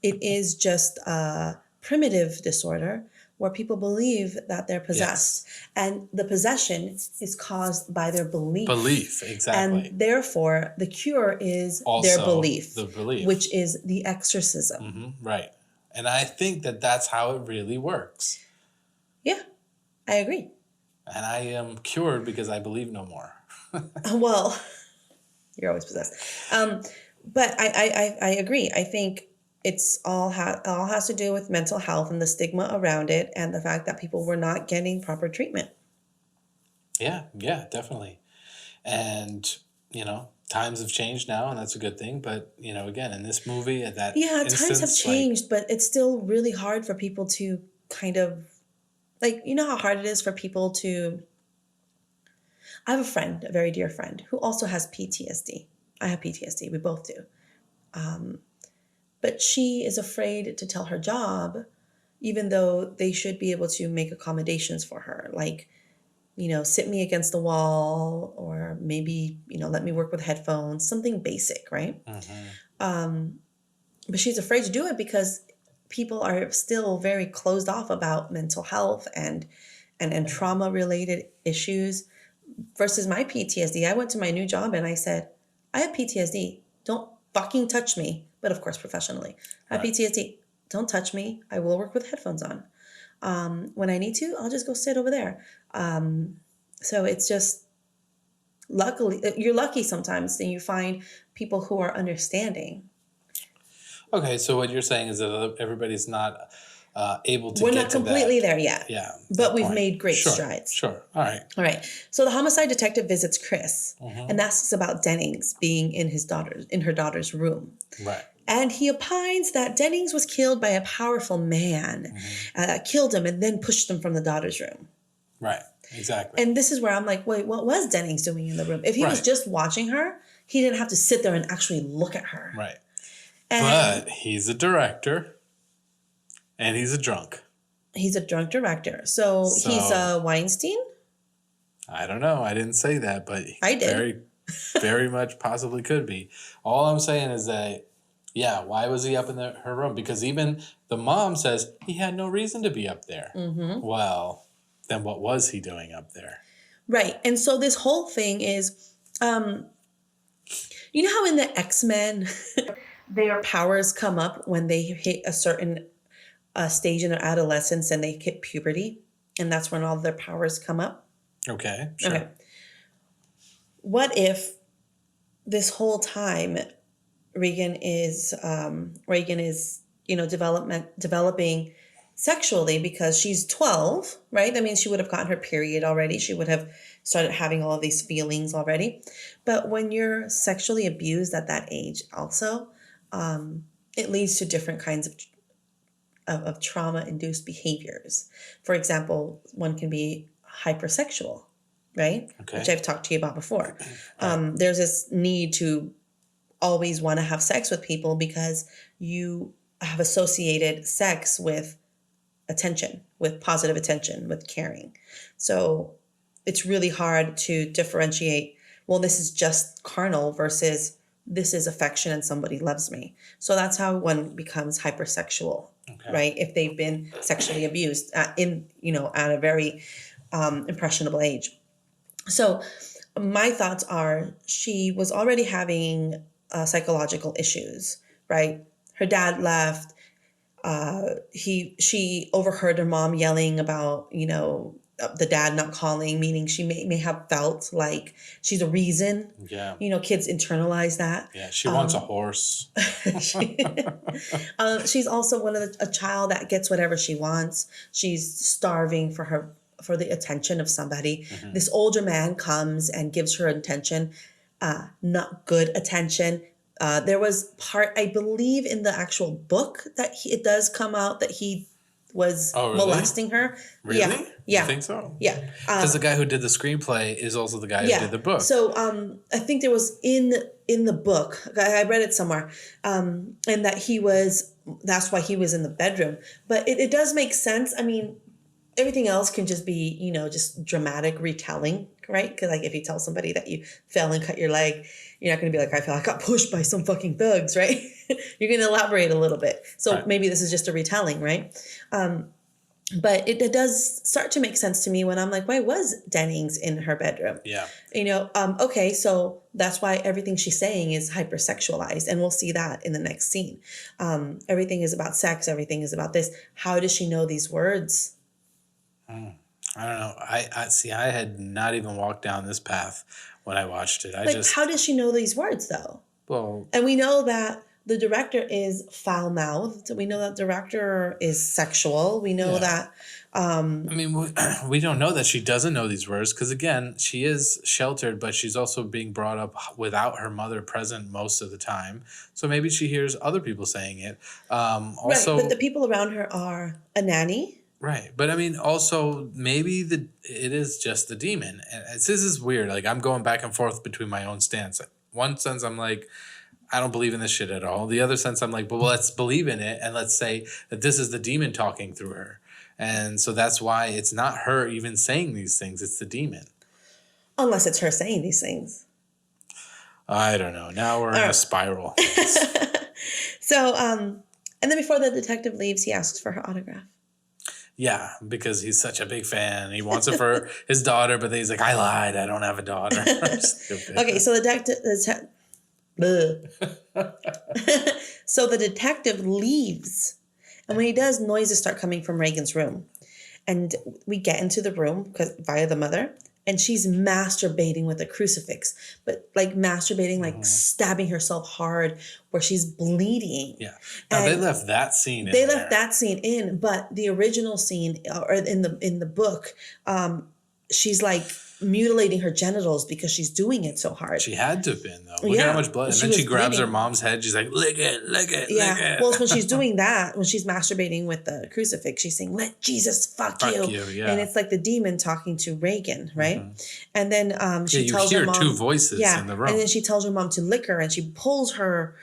is just a primitive disorder where people believe that they're possessed, and the possession is caused by their belief. Exactly. And therefore, the cure is also their belief, the which is the exorcism. Mm-hmm, right, and I think that's how it really works. Yeah, I agree. And I am cured because I believe no more. Well. You're always possessed. But I agree. I think it's all has to do with mental health and the stigma around it and the fact that people were not getting proper treatment. Yeah, definitely. And, times have changed now, and that's a good thing. But, again, in this movie, at that times have changed, but it's still really hard for people to kind of, how hard it is for people to... I have a friend, a very dear friend, who also has PTSD. I have PTSD. We both do. But she is afraid to tell her job, even though they should be able to make accommodations for her. Like, sit me against the wall, or maybe, let me work with headphones, something basic, right? Mm-hmm. But she's afraid to do it because people are still very closed off about mental health and trauma-related issues. Versus my PTSD, I went to my new job and I said, I have PTSD. Don't fucking touch me. But of course, professionally. I have PTSD. Don't touch me. I will work with headphones on. When I need to, I'll just go sit over there. So it's just, luckily, you're lucky sometimes that you find people who are understanding. Okay, so what you're saying is that everybody's not... able to We're get not completely there yet. Yeah. But we've made great strides. Sure. All right. So the homicide detective visits Chris and asks about Dennings being in her daughter's room. Right. And he opines that Dennings was killed by a powerful man that killed him and then pushed him from the daughter's room. Right. Exactly. And this is where I'm like, wait, what was Dennings doing in the room? If he was just watching her, he didn't have to sit there and actually look at her. Right. But he's a director. And he's a drunk. He's a drunk director. So he's a Weinstein? I don't know. I didn't say that, but I did. Very, very much possibly could be. All I'm saying is that, why was he up in her room? Because even the mom says he had no reason to be up there. Mm-hmm. Well, then what was he doing up there? Right. And so this whole thing is, you know how in the X-Men, their powers come up when they hit a certain... stage in their adolescence and they hit puberty, and that's when all their powers come up. Okay, sure. Okay. What if this whole time Regan is developing sexually because she's 12, right? That means she would have gotten her period already. She would have started having all of these feelings already. But when you're sexually abused at that age also, it leads to different kinds of trauma-induced behaviors. For example, one can be hypersexual, right? Okay. Which I've talked to you about before. There's this need to always want to have sex with people because you have associated sex with attention, with positive attention, with caring. So it's really hard to differentiate, well, this is just carnal versus this is affection and somebody loves me. So that's how one becomes hypersexual, right? If they've been sexually abused at a very impressionable age. So my thoughts are she was already having psychological issues, right? Her dad left. She overheard her mom yelling about, the dad not calling, meaning she may have felt like she's a reason. Yeah. Kids internalize that. Yeah, she wants a horse. She's also a child that gets whatever she wants. She's starving for the attention of somebody. Mm-hmm. This older man comes and gives her attention, not good attention. There was part, I believe, in the actual book that it does come out that he was molesting her. Really? Yeah. You think so? Yeah. Because the guy who did the screenplay is also the guy who did the book. So I think there was in the book, I read it somewhere, and that's why he was in the bedroom. But it does make sense. I mean, everything else can just be, just dramatic retelling, right? Because like if you tell somebody that you fell and cut your leg, you're not going to be like, I got pushed by some fucking thugs, right? You're going to elaborate a little bit. So maybe this is just a retelling, right? But it does start to make sense to me when I'm like, why was Dennings in her bedroom? Yeah. Okay, so that's why everything she's saying is hypersexualized. And we'll see that in the next scene. Everything is about sex. Everything is about this. How does she know these words? I don't know. I see. I had not even walked down this path when I watched it. How does she know these words though? Well, and we know that the director is foul-mouthed. We know that the director is sexual. We know that. I mean, we don't know that she doesn't know these words because again, she is sheltered, but she's also being brought up without her mother present most of the time. So maybe she hears other people saying it. Also, right, but the people around her are a nanny. Right. But I mean, also maybe it is just the demon. And this is weird. Like I'm going back and forth between my own stance. One sense I'm like, I don't believe in this shit at all. The other sense I'm like, but let's believe in it. And let's say that this is the demon talking through her. And so that's why it's not her even saying these things. It's the demon. Unless it's her saying these things. I don't know. Now we're in a spiral. So, and then before the detective leaves, he asks for her autograph. Yeah, because he's such a big fan. He wants it for his daughter, but then he's like, I lied. I don't have a daughter. Okay, so so the detective leaves. And when he does, noises start coming from Regan's room. And we get into the room via the mother. And she's masturbating with a crucifix, but like masturbating, like stabbing herself hard where she's bleeding. Yeah. Now they left that scene in. They left that scene in, but the original scene or in the book, she's like mutilating her genitals because she's doing it so hard. She had to have been though. Look at how much blood. And then she grabs her mom's head. She's like, lick it, lick it, lick it. Well, when she's doing that, when she's masturbating with the crucifix, she's saying, let Jesus fuck you. Yeah. And it's like the demon talking to Regan, right? Mm-hmm. And then she tells her mom. You hear two voices in the room. And then she tells her mom to lick her and she pulls her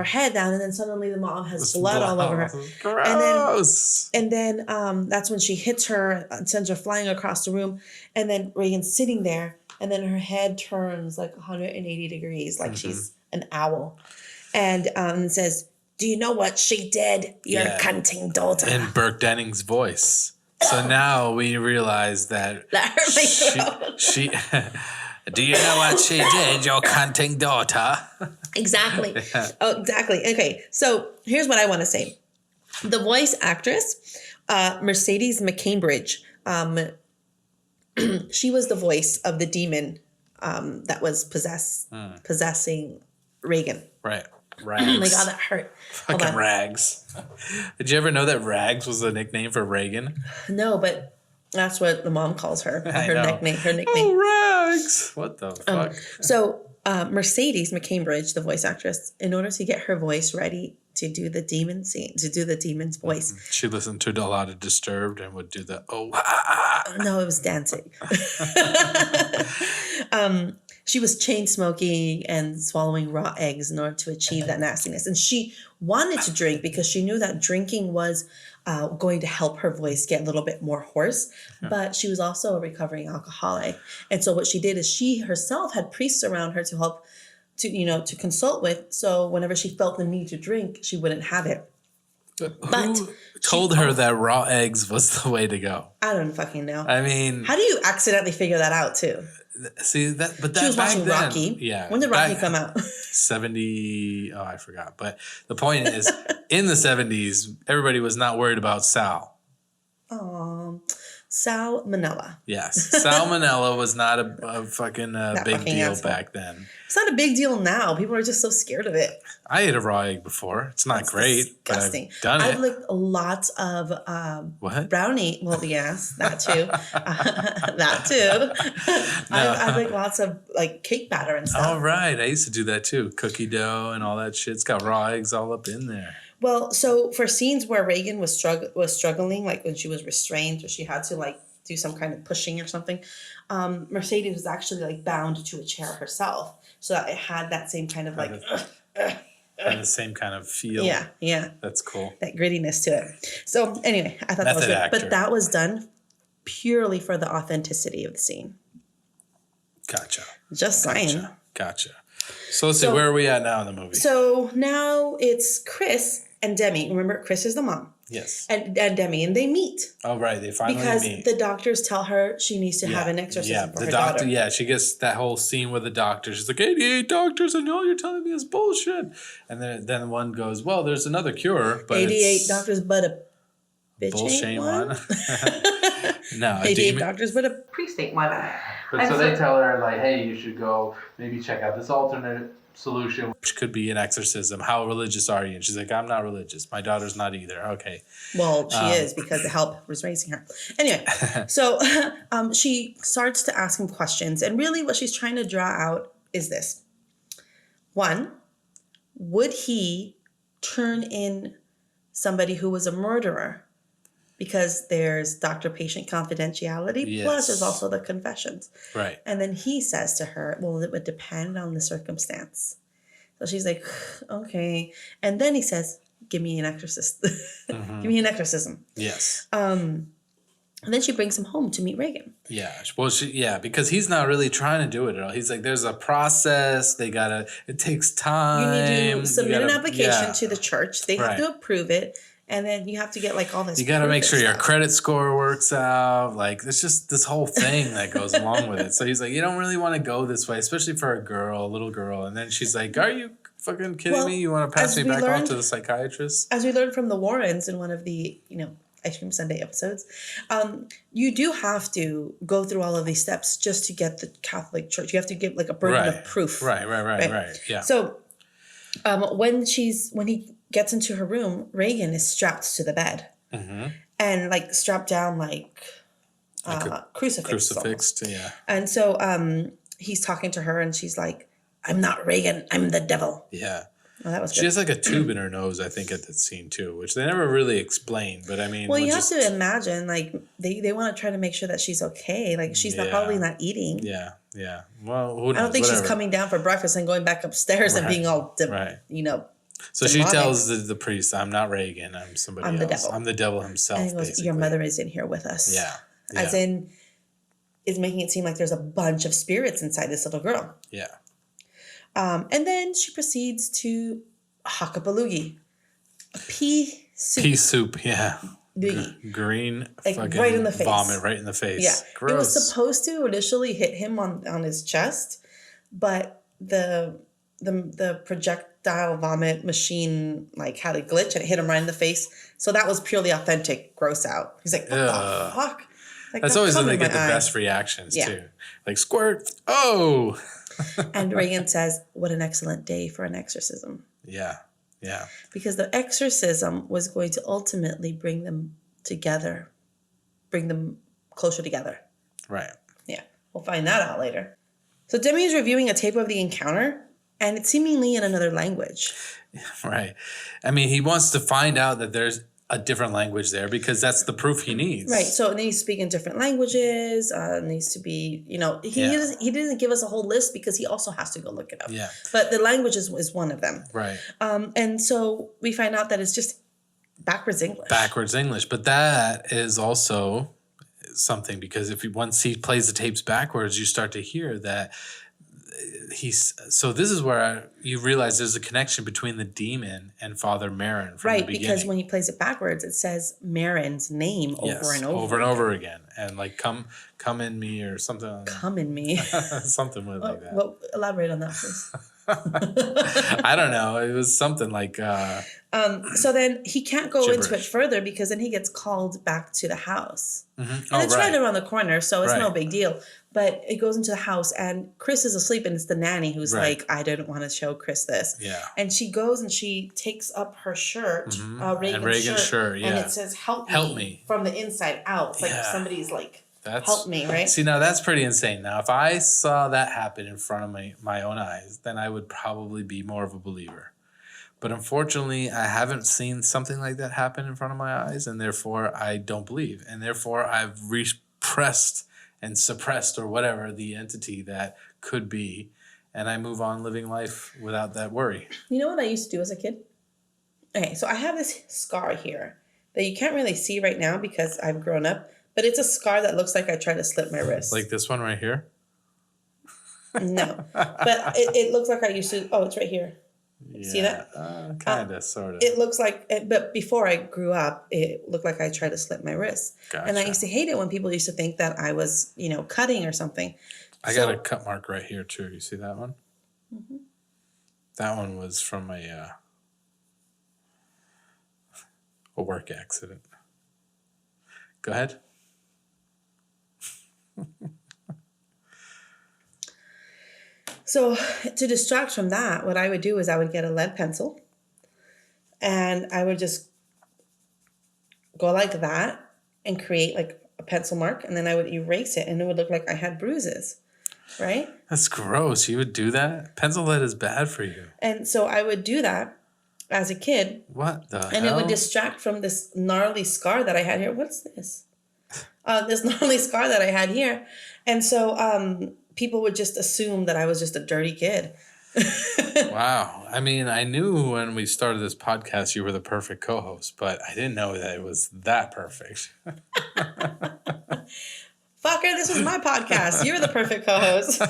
head down and then suddenly the mom has blood all over her. Gross. And then that's when she hits her and sends her flying across the room. And then Regan's sitting there. And then her head turns like 180 degrees, like she's an owl. And says, do you know what she did? Your cunting daughter. In Burke Dennings' voice. So now we realize that she do you know what she did, your cunting daughter? Exactly. Oh, exactly. Okay, so here's what I want to say. The voice actress, Mercedes McCambridge, she was the voice of the demon that was possessing Regan. Right. Rags. Oh my God, that hurt. Hold Fucking on. Rags. Did you ever know that Rags was a nickname for Regan? No, but that's what the mom calls her. I Her know. nickname. Her nickname. Oh, Rags. What the fuck? So Mercedes McCambridge, the voice actress, in order to get her voice ready to do the demon scene, to do the demon's voice. She listened to a lot of Disturbed and would do the No, it was dancing. She was chain smoking and swallowing raw eggs in order to achieve that nastiness. And she wanted to drink because she knew that drinking was going to help her voice get a little bit more hoarse. But she was also a recovering alcoholic. And so what she did is she herself had priests around her to help to consult with. So whenever she felt the need to drink, she wouldn't have it. But Who told her that raw eggs was the way to go? I don't fucking know. I mean, How do you accidentally figure that out too? see that, but that She was back watching then, Rocky. yeah. When did Rocky come out? 70. Oh, I forgot. But the point is, in the 70s, everybody was not worried about Sal. Salmonella. Yes, salmonella was not a fucking big fucking deal asshole. back then. It's not a big deal now. People are just so scared of it. I ate a raw egg before. It's not It's great, disgusting. but I've done I've it. licked lots of What? brownie. Well, yes, that too. That too. I've licked lots of like cake batter and stuff. All right, I used to do that too. Cookie dough and all that shit. It's got raw eggs all up in there. Well, so for scenes where Regan was struggling, like when she was restrained or she had to like do some kind of pushing or something, Mercedes was actually like bound to a chair herself, so that it had that same kind of like And the same kind of feel. yeah, That's cool. that grittiness to it. So anyway, I thought that was Method good, actor. but that was done purely for the authenticity of the scene. Gotcha. Just saying. Gotcha. So let's see, where are we at now in the movie? So now it's Chris and Demi. Remember, Chris is the mom. Yes. And Demi, and they meet. Oh, right. They finally Because meet. the doctors tell her she needs to have an exorcism for the her doctor. daughter. Yeah, she gets that whole scene with the doctor. She's like, 88 doctors, and all you're telling me is bullshit. And then one goes, well, there's another cure, but 88 it's doctors, but a bitch bullshit ain't one. No, a 88 demon. doctors, but a priest ain't one. But so they tell her, like, hey, you should go maybe check out this alternate solution, which could be an exorcism. How religious are you? And she's like, I'm not religious. My daughter's not either. Okay. Well, she is because the help was raising her. Anyway, so she starts to ask him questions. And really what she's trying to draw out is this. One, would he turn in somebody who was a murderer? Because there's doctor-patient confidentiality, Yes. plus there's also the confessions. Right. And then he says to her, well, it would depend on the circumstance. So she's like, okay. And then he says, give me an exorcist. Give me an exorcism. Yes. And then she brings him home to meet Regan. Yeah. Well, because he's not really trying to do it at all. He's like, there's a process. It takes time. You need to submit an application yeah. to the church. They have to approve it. And then you have to get like all this. You got to make sure your stuff. credit score works out. Like, it's just this whole thing that goes along with it. So he's like, you don't really want to go this way, especially for a little girl. And then she's like, are you fucking kidding me? You want to pass me back off to the psychiatrist? As we learned from the Warrens in one of the, Ice Cream Sunday episodes, you do have to go through all of these steps just to get the Catholic Church. You have to give like a burden of proof. Right. Yeah. So when he gets into her room, Regan is strapped to the bed and like strapped down like crucifixed. Crucifixed, yeah. And so he's talking to her and she's like, I'm not Regan, I'm the devil. Yeah. Oh, that was good. She has like a tube in her nose, I think, at that scene too, which they never really explained. But I mean, well, you have to imagine like they want to try to make sure that she's okay. Like she's probably not eating. Yeah. Well, who knows? I don't think Whatever. she's coming down for breakfast and going back upstairs and being all, So she demonic. tells the priest, "I'm not Regan. I'm somebody I'm else. the devil. I'm the devil himself." And he goes, basically. your mother is in here with us. Yeah. As in, is making it seem like there's a bunch of spirits inside this little girl. Yeah. And then she proceeds to hock up a loogie. A pea soup. Pea soup, yeah. Loogie. Green Like, fucking right in the face. vomit right in the face. Yeah. Gross. It was supposed to initially hit him on his chest, but the projectile vomit machine like had a glitch and it hit him right in the face. So that was purely authentic gross out. He's like, what the fuck? Like, That's always when they come in get the my eye. best reactions too. Like squirt. Oh. And Regan says, what an excellent day for an exorcism. Yeah. Yeah. Because the exorcism was going to ultimately bring them together, bring them closer together. Right. Yeah, we'll find that out later. So Demi is reviewing a tape of the encounter, and it's seemingly in another language. Right. I mean, he wants to find out that there's a different language there because that's the proof he needs. Right. So it needs to speak in different languages. Needs to be, he didn't give us a whole list because he also has to go look it up. Yeah. But the language is one of them. Right. And so we find out that it's just backwards English. Backwards English. But that is also something because once he plays the tapes backwards, you start to hear that so this is where you realize there's a connection between the demon and Father Marin from the beginning. Because when he plays it backwards, it says Marin's name over and over again. And like, come in me or something. Come in me. Something like that. Well, elaborate on that, please. I don't know. It was something like... so then he can't go gibberish. into it further because then he gets called back to the house. Mm-hmm. And it's right around the corner, so it's no Right. big deal. But it goes into the house, and Chris is asleep, and it's the nanny who's Right. like, I didn't want to show Chris this. Yeah. And she goes and she takes up her shirt, Mm-hmm. Regan's shirt, yeah. and it says, help me, from the inside out. It's like if somebody's like, help me, right? See, now that's pretty insane. Now, if I saw that happen in front of my own eyes, then I would probably be more of a believer. But unfortunately, I haven't seen something like that happen in front of my eyes, and therefore I don't believe. And therefore I've repressed and suppressed or whatever the entity that could be, and I move on living life without that worry. You know what I used to do as a kid? Okay, so I have this scar here that you can't really see right now because I've grown up, but it's a scar that looks like I tried to slit my wrist. Like this one right here? No, but it looks like I used to. Oh, it's right here. Yeah, see that? Kind of, sort of. It looks like, but before I grew up, it looked like I tried to slit my wrist. Gotcha. And I used to hate it when people used to think that I was, cutting or something. I got a cut mark right here too. You see that one? Mm-hmm. That one was from a work accident. Go ahead. So to distract from that, what I would do is I would get a lead pencil and I would just go like that and create like a pencil mark, and then I would erase it and it would look like I had bruises, right? That's gross. You would do that? Pencil lead is bad for you. And so I would do that as a kid. What the hell? And it would distract from this gnarly scar that I had here. What's this? This gnarly scar that I had here. And so people would just assume that I was just a dirty kid. Wow. I mean, I knew when we started this podcast you were the perfect co-host, but I didn't know that it was that perfect. Fucker, this was my podcast. You're the perfect co-host.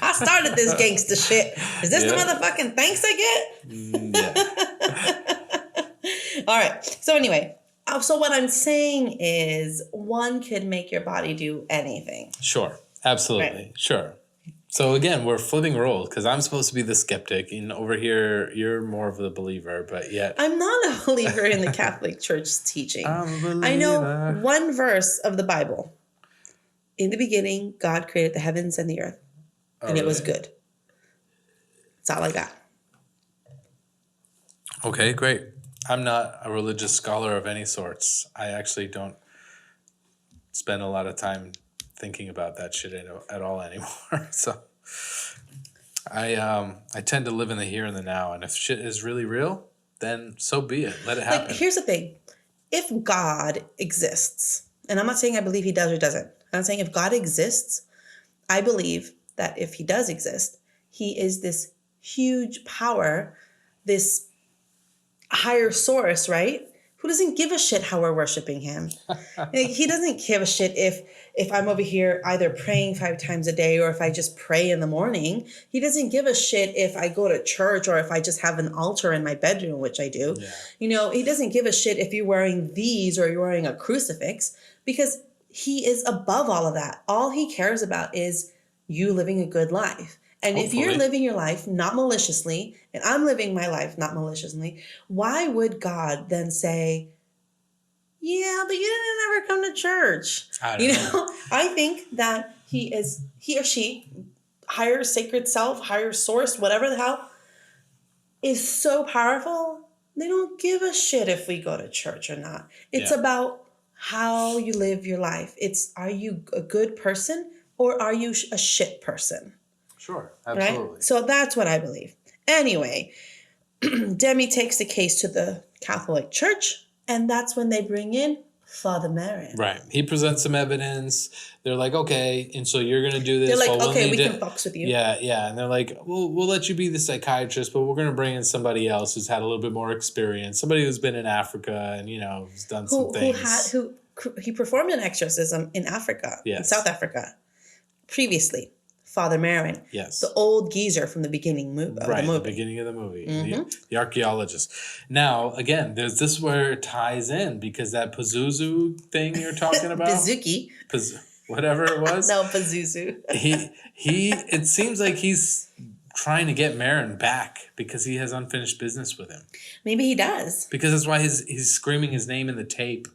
I started this gangster shit. Is this the motherfucking thanks I get? Yeah. All right. So anyway, so what I'm saying is one could make your body do anything. Sure. Absolutely. Right. Sure. So again, we're flipping roles because I'm supposed to be the skeptic, and over here you're more of the believer, but yet I'm not a believer in the Catholic Church teaching. I know one verse of the Bible. In the beginning, God created the heavens and the earth, and it was good. That's all I got. Okay, great. I'm not a religious scholar of any sorts. I actually don't spend a lot of time thinking about that shit at all anymore. So I tend to live in the here and the now, and if shit is really real, then so be it. Let it happen. Like, here's the thing. If God exists, and I'm not saying I believe he does or doesn't. I'm saying if God exists, I believe that if he does exist, he is this huge power, this higher source, right? Who doesn't give a shit how we're worshiping him? He doesn't give a shit if I'm over here either praying 5 times a day or if I just pray in the morning. He doesn't give a shit if I go to church or if I just have an altar in my bedroom, which I do. Yeah. He doesn't give a shit if you're wearing these or you're wearing a crucifix, because he is above all of that. All he cares about is you living a good life. And Hopefully. If you're living your life not maliciously, and I'm living my life not maliciously, why would God then say, yeah, but you didn't ever come to church? I don't know. I think that he or she, higher sacred self, higher source, whatever the hell, is so powerful. They don't give a shit if we go to church or not. It's about how you live your life. It's, are you a good person or are you a shit person? Sure, absolutely. Right? So that's what I believe. Anyway, Demi takes the case to the Catholic Church, and that's when they bring in Father Marin. Right. He presents some evidence. They're like, okay, and so you're going to do this. They're like, well, okay, we can fucks with you. Yeah, yeah. And they're like, we'll let you be the psychiatrist, but we're going to bring in somebody else who's had a little bit more experience. Somebody who's been in Africa and, you know, who's done some things. He performed an exorcism in Africa, in South Africa, previously. Father Marin. Yes. The old geezer from the beginning of the movie. The beginning of the movie. The archaeologist. Now, again, this is where it ties in because that Pazuzu thing you're talking about. Pazuki. Whatever it was. No, Pazuzu. It seems like he's trying to get Marin back because he has unfinished business with him. Maybe he does. Because that's why he's screaming his name in the tape.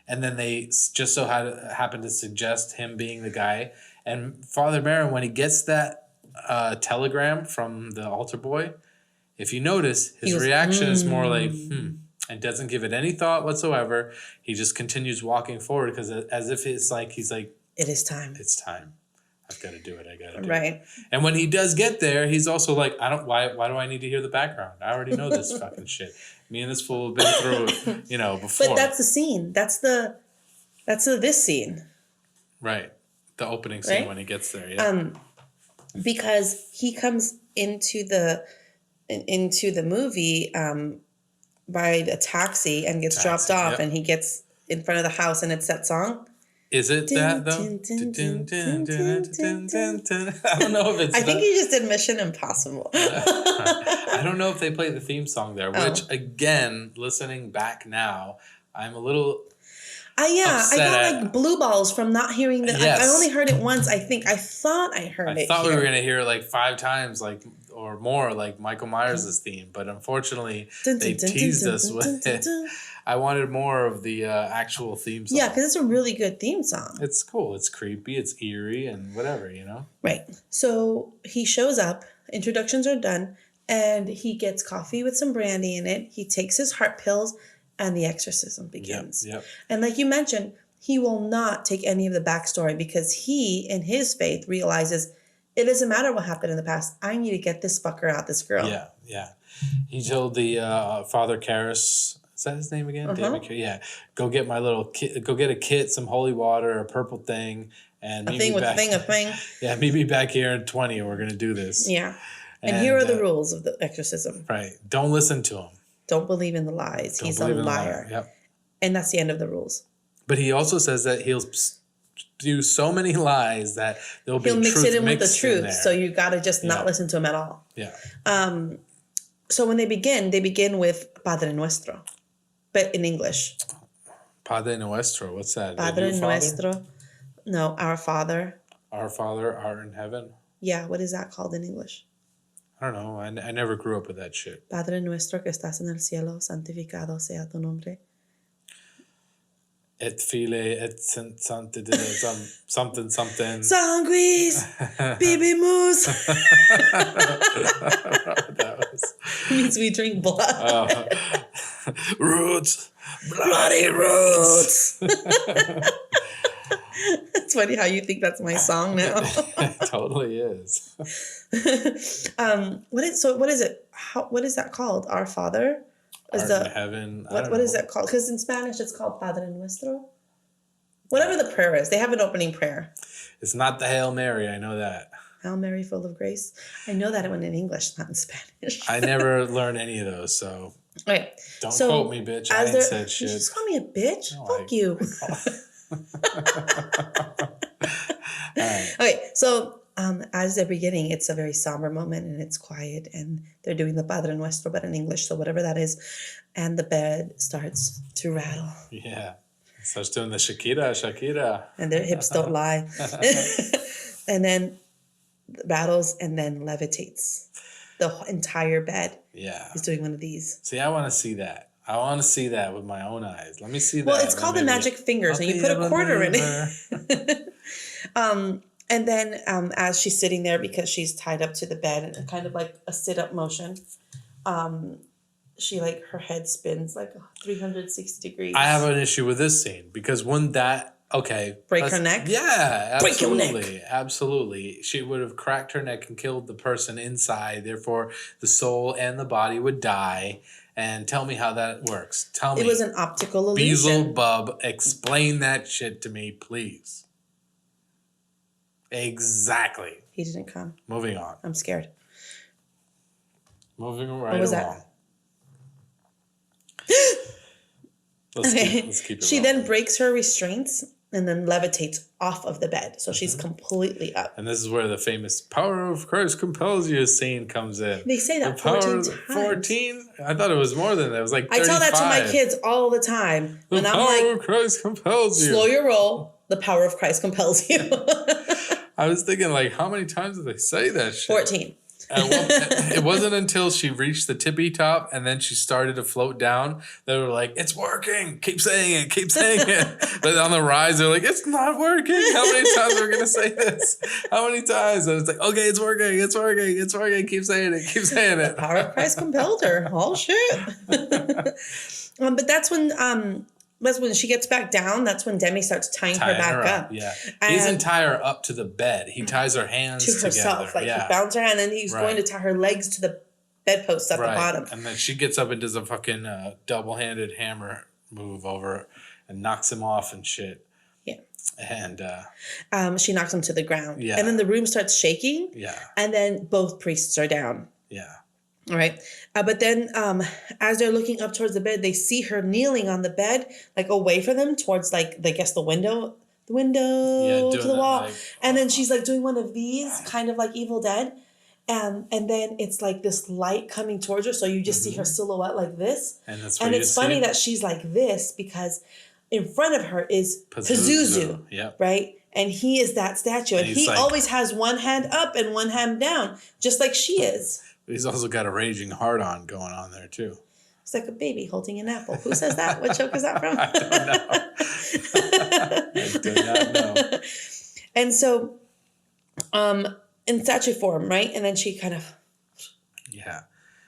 And then they just so happen to suggest him being the guy. And Father Marin, when he gets that telegram from the altar boy, if you notice, his reaction is more like, and doesn't give it any thought whatsoever. He just continues walking forward because as if it's like, he's like, it is time. It's time. I've got to do it. I got to do it. Right. And when he does get there, he's also like, why do I need to hear the background? I already know this fucking shit. Me and this fool have been through it, before. But that's the scene. That's this scene. Right. The opening scene when he gets there, yeah. Because he comes into the movie by a taxi and gets dropped off, and he gets in front of the house, and it's that song. Is it that though? I don't know if it's. I think he just did Mission Impossible. I don't know if they play the theme song there. Which again, listening back now, I'm a little. I got like blue balls from not hearing that. Yes. I only heard it once, I think. I thought I heard it. I thought we were going to hear it like 5 times, or more, like Michael Myers' theme. But unfortunately, they teased us with it. I wanted more of the actual theme song. Yeah, because it's a really good theme song. It's cool. It's creepy. It's eerie and whatever, Right. So he shows up. Introductions are done. And he gets coffee with some brandy in it. He takes his heart pills. And the exorcism begins. Yep. And like you mentioned, he will not take any of the backstory because he, in his faith, realizes it doesn't matter what happened in the past. I need to get this fucker out, this girl. Yeah. He told the Father Karras, is that his name again? David, yeah. Go get my little kit. Go get a kit, some holy water, a purple thing, and a thing. Yeah, meet me back here in 20, and we're gonna do this. Yeah. And here are the rules of the exorcism. Right. Don't listen to him. Don't believe in the lies. He's a liar. Yep. And that's the end of the rules. But he also says that he'll do so many lies that he'll mix it in with the truth. So you got to just not listen to him at all. Yeah. So when they begin with Padre Nuestro, but in English. Padre Nuestro, what's that? Padre Nuestro. No, Our Father. Our Father, art in heaven. Yeah, what is that called in English? I don't know. I never grew up with that shit. Padre nuestro que estás en el cielo, santificado sea tu nombre. Et file et something. Sanguis, bibi moose. That was. It means we drink blood. Roots, bloody roots. It's funny how you think that's my song now. It totally is. What is it? What is that called? Our Father? Art in heaven. What is that called? Because in Spanish it's called Padre Nuestro. Whatever the prayer is, they have an opening prayer. It's not the Hail Mary, I know that. Hail Mary, full of grace. I know that one in English, not in Spanish. I never learned any of those, so. Right. Don't quote me, bitch. I ain't said shit. You just call me a bitch? No, fuck you. All right. Okay, so as they're beginning, it's a very somber moment and it's quiet and they're doing the Padre Nuestro, but in English, so whatever that is. And the bed starts to rattle. Yeah. Starts doing the Shakira. And their hips don't lie. And then rattles and then levitates. The entire bed is doing one of these. See, I want to see that. I want to see that with my own eyes. Let me see that. Well, it's called the magic fingers, and you put a quarter in it. And then as she's sitting there because she's tied up to the bed and kind of like a sit up motion, she like her head spins like 360 degrees. I have an issue with this scene because wouldn't that break her neck? Yeah, absolutely. Break your neck. Absolutely. She would have cracked her neck and killed the person inside. Therefore, the soul and the body would die. And tell me how that works. Tell me. It was an optical illusion. Beelzebub, explain that shit to me, please. Exactly. He didn't come. Moving on. I'm scared. Moving right what was along. Let's keep it She rolling. then breaks her restraints and then levitates off of the bed. So she's completely up. And this is where the famous power of Christ compels you scene comes in. They say that the power 14 times. 14? I thought it was more than that. It was like 35. I tell that to my kids all the time. The and I'm power like, of Christ compels you. slow your roll. The power of Christ compels you. I was thinking, like, how many times did they say that shit? 14. It wasn't until she reached the tippy top and then she started to float down that were like, it's working. Keep saying it. Keep saying it. But on the rise, they're like, it's not working. How many times are we going to say this? How many times? And it's like, okay, it's working. It's working. It's working. Keep saying it. Keep saying it. The power of Christ compelled her. Oh, shit. But that's when she gets back down. That's when Demi starts tying her back up. Yeah. He doesn't tie her up to the bed. He ties her hands to herself. together. Like he bounds her hand and he's going to tie her legs to the bedposts at the bottom. And then she gets up and does a fucking double-handed hammer move over and knocks him off and shit. Yeah. And she knocks him to the ground. Yeah. And then the room starts shaking. Yeah. And then both priests are down. Yeah. All right. But then as they're looking up towards the bed, they see her kneeling on the bed, like away from them towards like, I guess the window to the wall. Like, and then she's like doing one of these kind of like Evil Dead. And then it's like this light coming towards her. So you just see her silhouette like this. And it's funny that she's like this because in front of her is Pazuzu. Yep. Right? And he is that statue. And he like, always has one hand up and one hand down, just like she is. He's also got a raging heart-on going on there, too. It's like a baby holding an apple. Who says that? What joke is that from? I don't know. I do not know. And so, in statue form, right? And then she kind of... Yeah.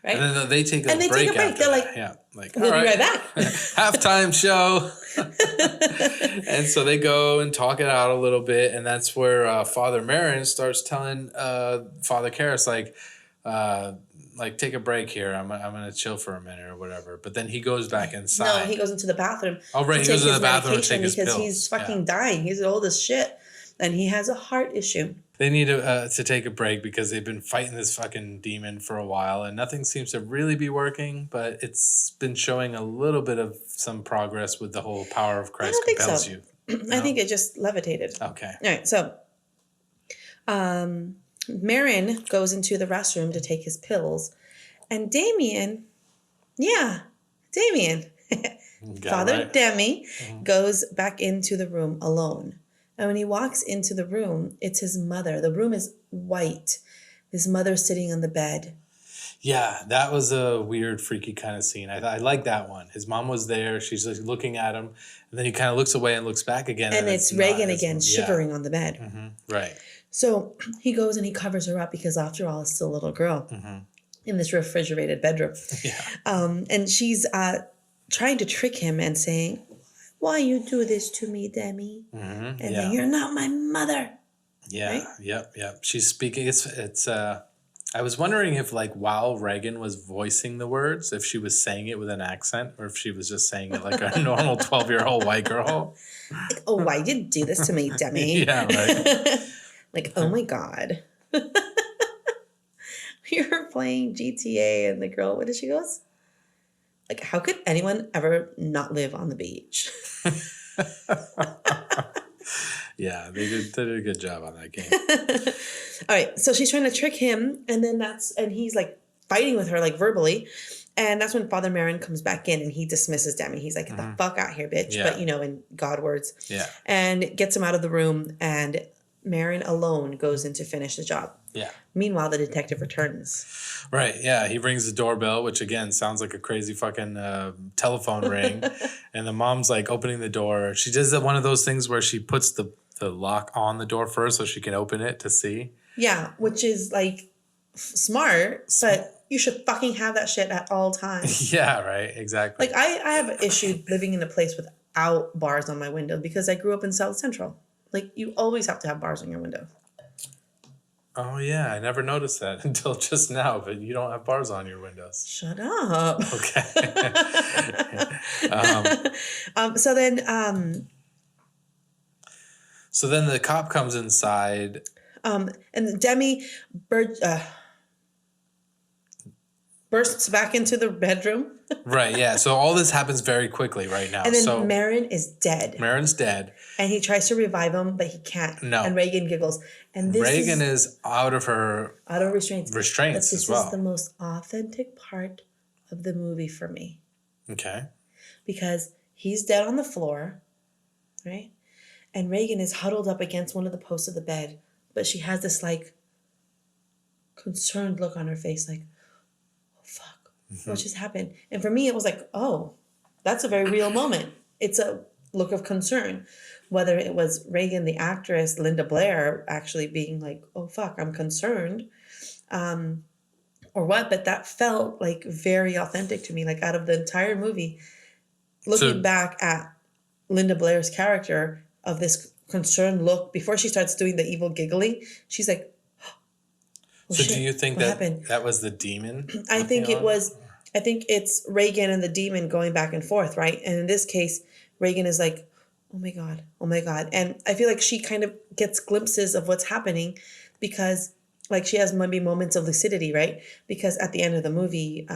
Right? And then they take a break after They're like, yeah. Like, we'll be right back. Halftime show. And so they go and talk it out a little bit. And that's where Father Marin starts telling Father Karras, like take a break here. I'm gonna chill for a minute or whatever. But then he goes back inside. No, he goes into the bathroom. Oh right, he goes to the bathroom to take his pills. Because he's fucking dying. He's old as shit, and he has a heart issue. They need to take a break because they've been fighting this fucking demon for a while, and nothing seems to really be working. But it's been showing a little bit of some progress with the whole power of Christ compels you. I think it just levitated. Okay. All right. So, Marin goes into the restroom to take his pills. And Damien, Father Demi, goes back into the room alone. And when he walks into the room, it's his mother. The room is white. His mother's sitting on the bed. Yeah, that was a weird, freaky kind of scene. I like that one. His mom was there. She's like looking at him. And then he kind of looks away and looks back again. And it's Regan again, shivering on the bed. Mm-hmm. Right. So he goes and he covers her up because after all, it's still a little girl in this refrigerated bedroom. Yeah. And she's trying to trick him and saying, why you do this to me, Demi? And then you're not my mother. Yeah. Right? Yep. She's speaking. It's I was wondering if like while Regan was voicing the words, if she was saying it with an accent or if she was just saying it like a normal 12-year-old white girl. Like, oh, why you do this to me, Demi? Yeah, right. Like, oh my God. We were playing GTA and the girl, what did she goes? Like, how could anyone ever not live on the beach? Yeah, they did a good job on that game. All right, so she's trying to trick him, and he's like fighting with her like verbally, and that's when Father Marin comes back in and he dismisses Demi. He's like, "Get the fuck out here, bitch!" Yeah. But in God words. Yeah. And gets him out of the room, and Marin alone goes in to finish the job. Yeah. Meanwhile, the detective returns. Right, yeah. He rings the doorbell, which again sounds like a crazy fucking telephone ring. And the mom's like opening the door. She does one of those things where she puts the the lock on the door first so she can open it to see. Yeah, which is like smart, but you should fucking have that shit at all times. Yeah, right. Exactly. Like I have an issue living in a place without bars on my window because I grew up in South Central. Like you always have to have bars on your window. Oh yeah, I never noticed that until just now. But you don't have bars on your windows. Shut up. Okay. So then, so then the cop comes inside. and Demi bursts back into the bedroom. Right. Yeah. So all this happens very quickly right now. And then so Marin is dead. Marin's dead. And he tries to revive him, but he can't. No. And Regan giggles. And this Regan is out of restraints. But restraints this as well. is the most authentic part of the movie for me. Okay. Because he's dead on the floor, right? And Regan is huddled up against one of the posts of the bed, but she has this like concerned look on her face, like, oh fuck, what just happened? And for me, it was like, oh, that's a very real moment. It's a look of concern. Whether it was Regan, the actress, Linda Blair, actually being like, oh fuck, I'm concerned, or what, but that felt like very authentic to me. Like out of the entire movie, looking back at Linda Blair's character of this concerned look before she starts doing the evil giggling, she's like, oh, so shit, do you think what that happened? that was the demon? I think it's Regan and the demon going back and forth, right? And in this case, Regan is like, oh my God, oh my God. And I feel like she kind of gets glimpses of what's happening because like she has maybe moments of lucidity, right? Because at the end of the movie,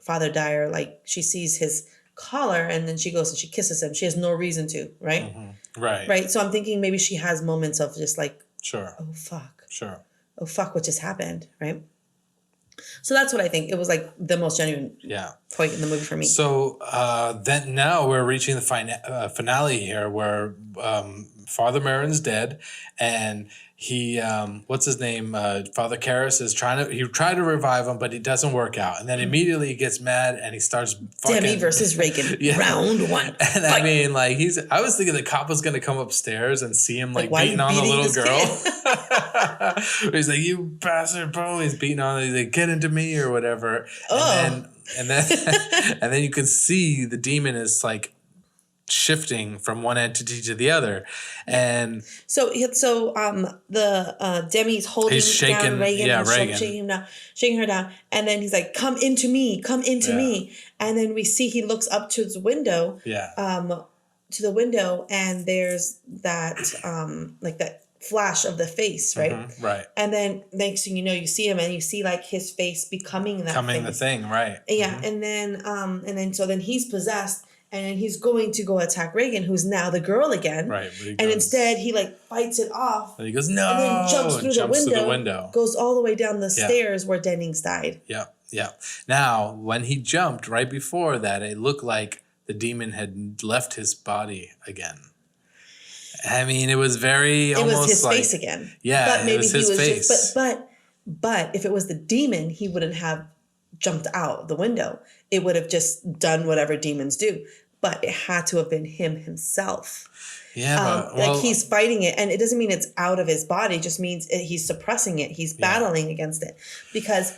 Father Dyer, like she sees his collar and then she goes and she kisses him. She has no reason to, right? Mm-hmm. Right. Right. So I'm thinking maybe she has moments of just like, sure. Oh fuck. Sure. Oh fuck, what just happened, right? So that's what I think. It was like the most genuine point in the movie for me. So then now we're reaching the finale here where Father Marin's dead and he, what's his name? Father Karras is he tried to revive him, but it doesn't work out. And then immediately he gets mad and he starts fucking. Demi versus Regan, round one. And fight. I mean, like I was thinking the cop was going to come upstairs and see him like beating on the little girl. He's like, you bastard, bro. He's beating on her. He's like, get into me or whatever. Oh. And then and then you can see the demon is like shifting from one entity to the other, and so the Demi's holding down Regan, and shaking her down, and then he's like, "Come into me, me," and then we see he looks up to the window, to the window, and there's that like that flash of the face, right? Mm-hmm, right. And then next thing you know, you see him, and you see like his face becoming the thing, right? Yeah, mm-hmm. and then so then he's possessed. And then he's going to go attack Regan, who's now the girl again. Right. And instead, he like fights it off. And he goes, no. And then jumps through the window. Goes all the way down the stairs where Dennings died. Yeah. Yeah. Now, when he jumped right before that, it looked like the demon had left his body again. I mean, it was very almost like. It was his face again. Yeah. But maybe it was his face. But if it was the demon, he wouldn't have jumped out the window. It would have just done whatever demons do. But it had to have been him himself. Yeah. Like he's fighting it. And it doesn't mean it's out of his body. It just means he's suppressing it. He's battling against it. Because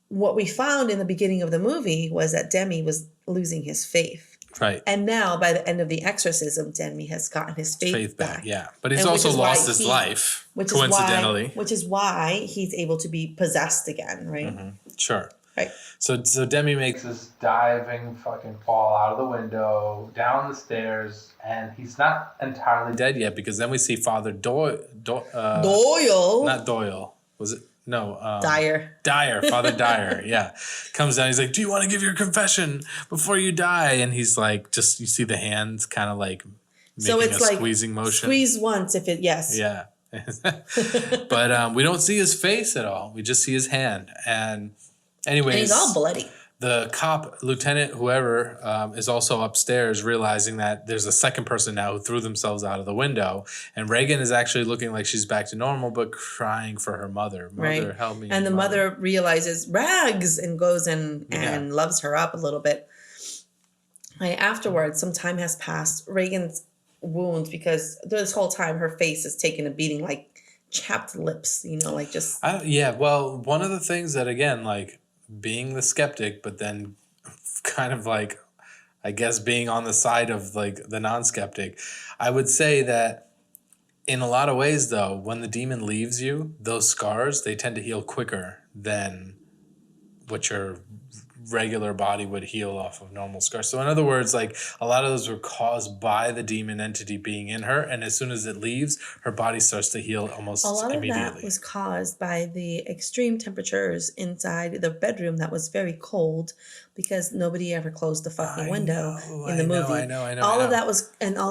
what we found in the beginning of the movie was that Demi was losing his faith. Right. And now by the end of the exorcism, Demi has gotten his faith back. Yeah. But he's also lost his life, coincidentally. Which is why he's able to be possessed again, right? Mm-hmm. Sure. Right. So Demi makes this diving fucking fall out of the window, down the stairs, and he's not entirely dead yet because then we see Father Doyle. Not Doyle. Was it? No. Dyer. Father Dyer, yeah. Comes down, he's like, do you want to give your confession before you die? And he's like, you see the hands kind of like making a squeezing motion. Squeeze once if it, yes. Yeah. But we don't see his face at all. We just see his hand. And anyways, and he's all bloody. The cop, lieutenant, whoever, is also upstairs realizing that there's a second person now who threw themselves out of the window. And Regan is actually looking like she's back to normal, but crying for her mother. Mother, help me. And the mother realizes Rags and goes and loves her up a little bit. Afterwards, some time has passed. Regan's wounds because this whole time her face is taking a beating, like chapped lips, like just. Well, one of the things that, again, like being the skeptic, but then kind of like, I guess, being on the side of like the non-skeptic, I would say that in a lot of ways, though, when the demon leaves you, those scars, they tend to heal quicker than what your regular body would heal off of normal scars. So in other words, like a lot of those were caused by the demon entity being in her, and as soon as it leaves, her body starts to heal almost A lot of immediately. that was caused by the extreme temperatures inside the bedroom that was very cold because nobody ever closed the fucking window in the movie. I know. All of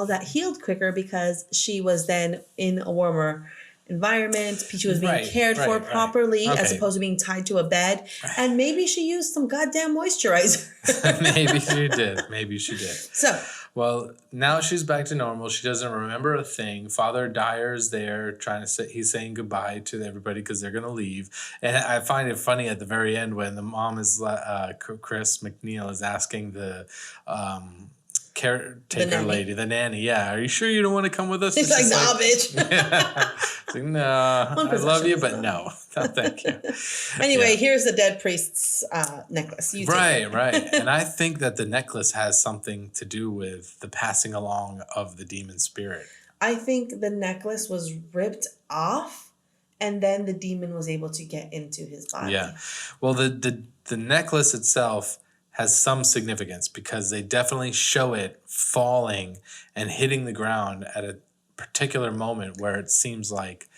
that healed quicker because she was then in a warmer environment. She was being cared for properly as opposed to being tied to a bed. And maybe she used some goddamn moisturizer. Maybe she did. So, well, now she's back to normal. She doesn't remember a thing. Father Dyer's there he's saying goodbye to everybody because they're going to leave. And I find it funny at the very end when the mom is, Chris McNeil is asking the, caretaker lady, the nanny, are you sure you don't want to come with us? She's like, nah, bitch. It's like, no, I love you, but no, thank you. Anyway, here's the dead priest's necklace. Right. And I think that the necklace has something to do with the passing along of the demon spirit. I think the necklace was ripped off and then the demon was able to get into his body. Yeah. Well, the necklace itself has some significance because they definitely show it falling and hitting the ground at a particular moment where it seems like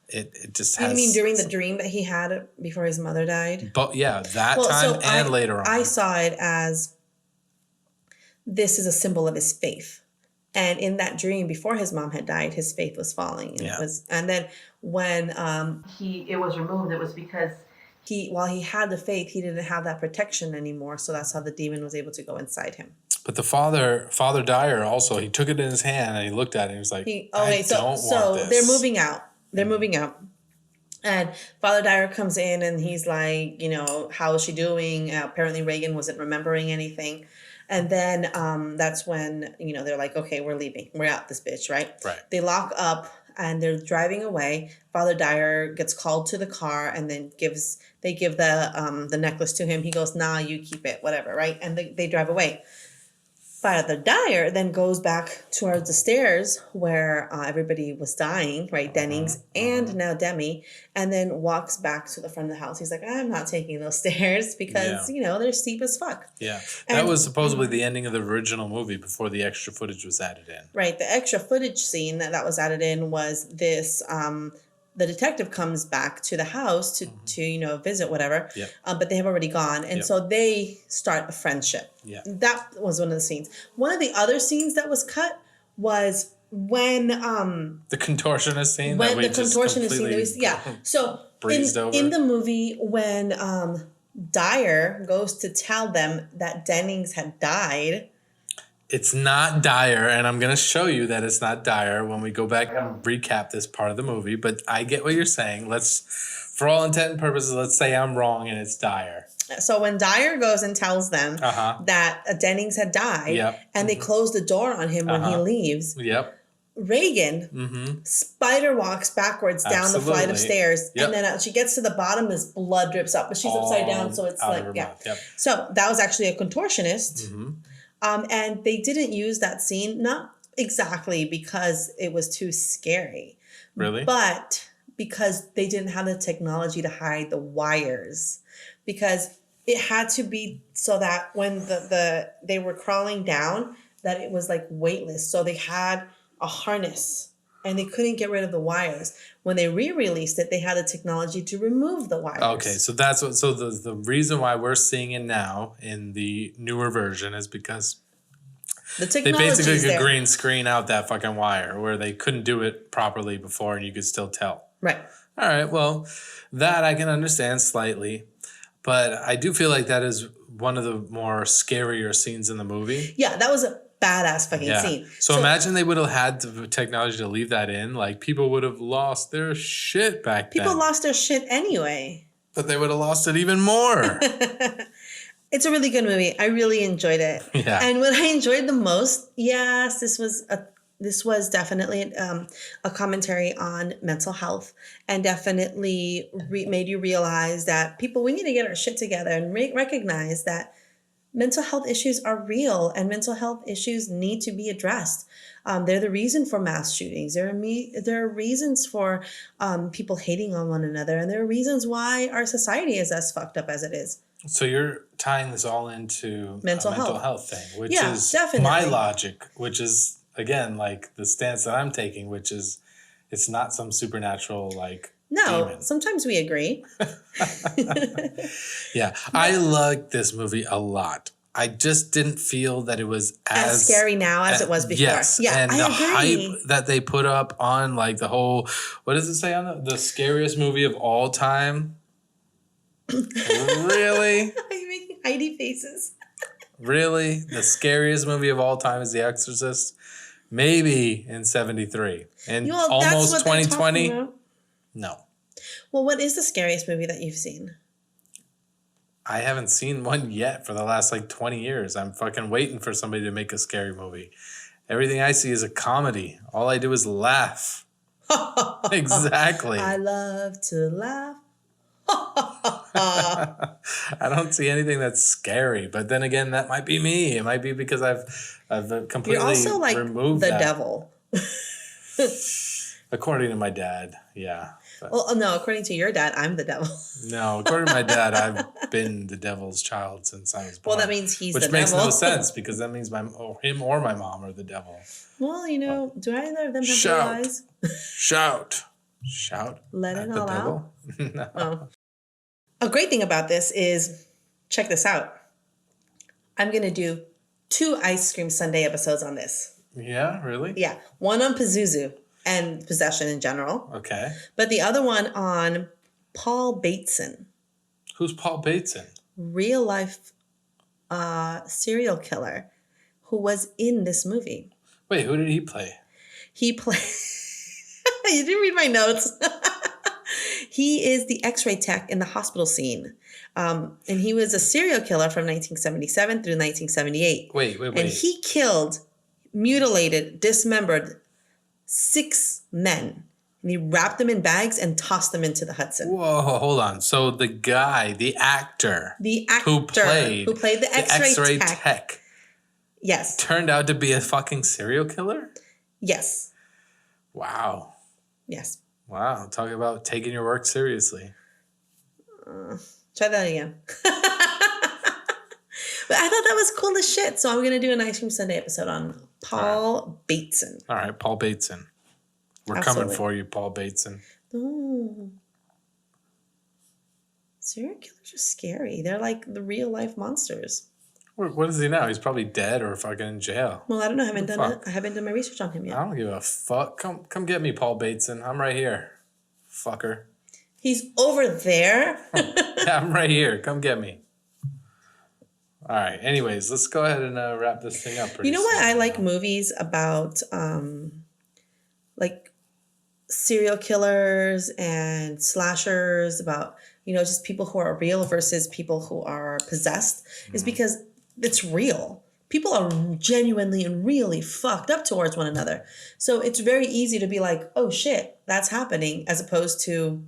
it just has... You mean during the dream that he had before his mother died? But later on. I saw it as this is a symbol of his faith. And in that dream, before his mom had died, his faith was falling. And then when it was removed, it was because while he had the faith, he didn't have that protection anymore. So that's how the demon was able to go inside him. But the Father Dyer also, he took it in his hand and he looked at it and he was like, so they're moving out. They're moving out. And Father Dyer comes in and he's like, how is she doing? Apparently Regan wasn't remembering anything. And then that's when, they're like, okay, we're leaving. We're out this bitch, right? Right. They lock up and they're driving away. Father Dyer gets called to the car and then they give the necklace to him. He goes, nah, you keep it, whatever, right? And they drive away. Father Dyer then goes back towards the stairs where everybody was dying, right? Dennings and now Demi, and then walks back to the front of the house. He's like, I'm not taking those stairs because, they're steep as fuck. Yeah. That was supposedly the ending of the original movie before the extra footage was added in. Right. The extra footage scene that was added in was this... the detective comes back to the house to visit whatever, but they have already gone. And so they start a friendship. Yeah. That was one of the scenes. One of the other scenes that was cut was when... the contortionist scene? So in the movie, when Dyer goes to tell them that Dennings had died... It's not Dyer, and I'm going to show you that it's not Dyer when we go back and recap this part of the movie, but I get what you're saying. For all intent and purposes, let's say I'm wrong and it's Dyer. So when Dyer goes and tells them that Dennings had died, and they close the door on him when he leaves, Regan spider walks backwards down the flight of stairs, and then she gets to the bottom, this blood drips up, but she's upside down, so it's like, So that was actually a contortionist. And they didn't use that scene, not exactly because it was too scary. Really? But because they didn't have the technology to hide the wires. Because it had to be so that when they were crawling down, that it was like weightless. So they had a harness and they couldn't get rid of the wires. When they re-released it, they had the technology to remove the wires. Okay, so that's what. So the reason why we're seeing it now in the newer version is because the technology they basically could green screen out that fucking wire where they couldn't do it properly before, and you could still tell. Right. All right. Well, that I can understand slightly, but I do feel like that is one of the more scarier scenes in the movie. Yeah, that was a badass fucking scene. So imagine they would have had the technology to leave that in. Like, people would have lost their shit back then. People lost their shit anyway. But they would have lost it even more. It's a really good movie. I really enjoyed it. Yeah. And what I enjoyed the most, yes, this was a this was definitely a commentary on mental health, and definitely made you realize that we need to get our shit together and recognize that mental health issues are real and mental health issues need to be addressed. They're the reason for mass shootings. There are reasons for people hating on one another, and there are reasons why our society is as fucked up as it is. So you're tying this all into Mental a mental health. health thing, which Yeah, is definitely. my logic, which is, again, like the stance that I'm taking, which is it's not some supernatural, like, No, demon. sometimes we agree. Yeah, I like this movie a lot. I just didn't feel that it was As scary now as it was before. Yes, Yeah, and I the agree. hype that they put up on, like, the whole, what does it say on the scariest movie of all time? Really? Are you making Heidi faces? Really? The scariest movie of all time is The Exorcist? Maybe in 73. And Well, almost that's what they're 2020? talking about. No. Well, what is the scariest movie that you've seen? I haven't seen one yet for the last, like, 20 years. I'm fucking waiting for somebody to make a scary movie. Everything I see is a comedy. All I do is laugh. Exactly. I love to laugh. I don't see anything that's scary, but then again, that might be me. It might be because I've completely You're also like removed the that. devil. According to my dad, yeah. But Well, no, according to your dad, I'm the devil. no, according to my dad, I've been the devil's child since I was born. Well, that means he's the which devil. makes no sense because that means him or my mom are the devil. Well, do either of them have blue Shout. eyes? Shout Let at it the all devil. No. Oh. A great thing about this is, check this out. I'm going to do 2 Ice Cream Sunday episodes on this. Yeah, really? Yeah. One on Pazuzu and possession in general. Okay. But the other one on Paul Bateson. Who's Paul Bateson? Real life serial killer who was in this movie. Wait, who did he play? He played... You didn't read my notes. He is the x-ray tech in the hospital scene. And he was a serial killer from 1977 through 1978. Wait. And he killed, mutilated, dismembered 6 men. And he wrapped them in bags and tossed them into the Hudson. Whoa, hold on. So the guy, the actor who played the x-ray tech. Yes. Turned out to be a fucking serial killer? Yes. Wow. Yes. Wow. Talk about taking your work seriously. Try that again. But I thought that was cool as shit. So I'm going to do an Ice Cream Sunday episode on Paul Bateson. All right, Paul Bateson. We're coming for you, Paul Bateson. Oh. Serial killers are scary. They're like the real life monsters. What is he now? He's probably dead or fucking in jail. Well, I don't know. I haven't done my research on him yet. I don't give a fuck. Come get me, Paul Bateson. I'm right here. Fucker. He's over there. Yeah, I'm right here. Come get me. All right. Anyways, let's go ahead and wrap this thing up. You know what? I like movies about like serial killers and slashers, about, just people who are real versus people who are possessed, is because it's real. People are genuinely and really fucked up towards one another. So it's very easy to be like, oh shit, that's happening, as opposed to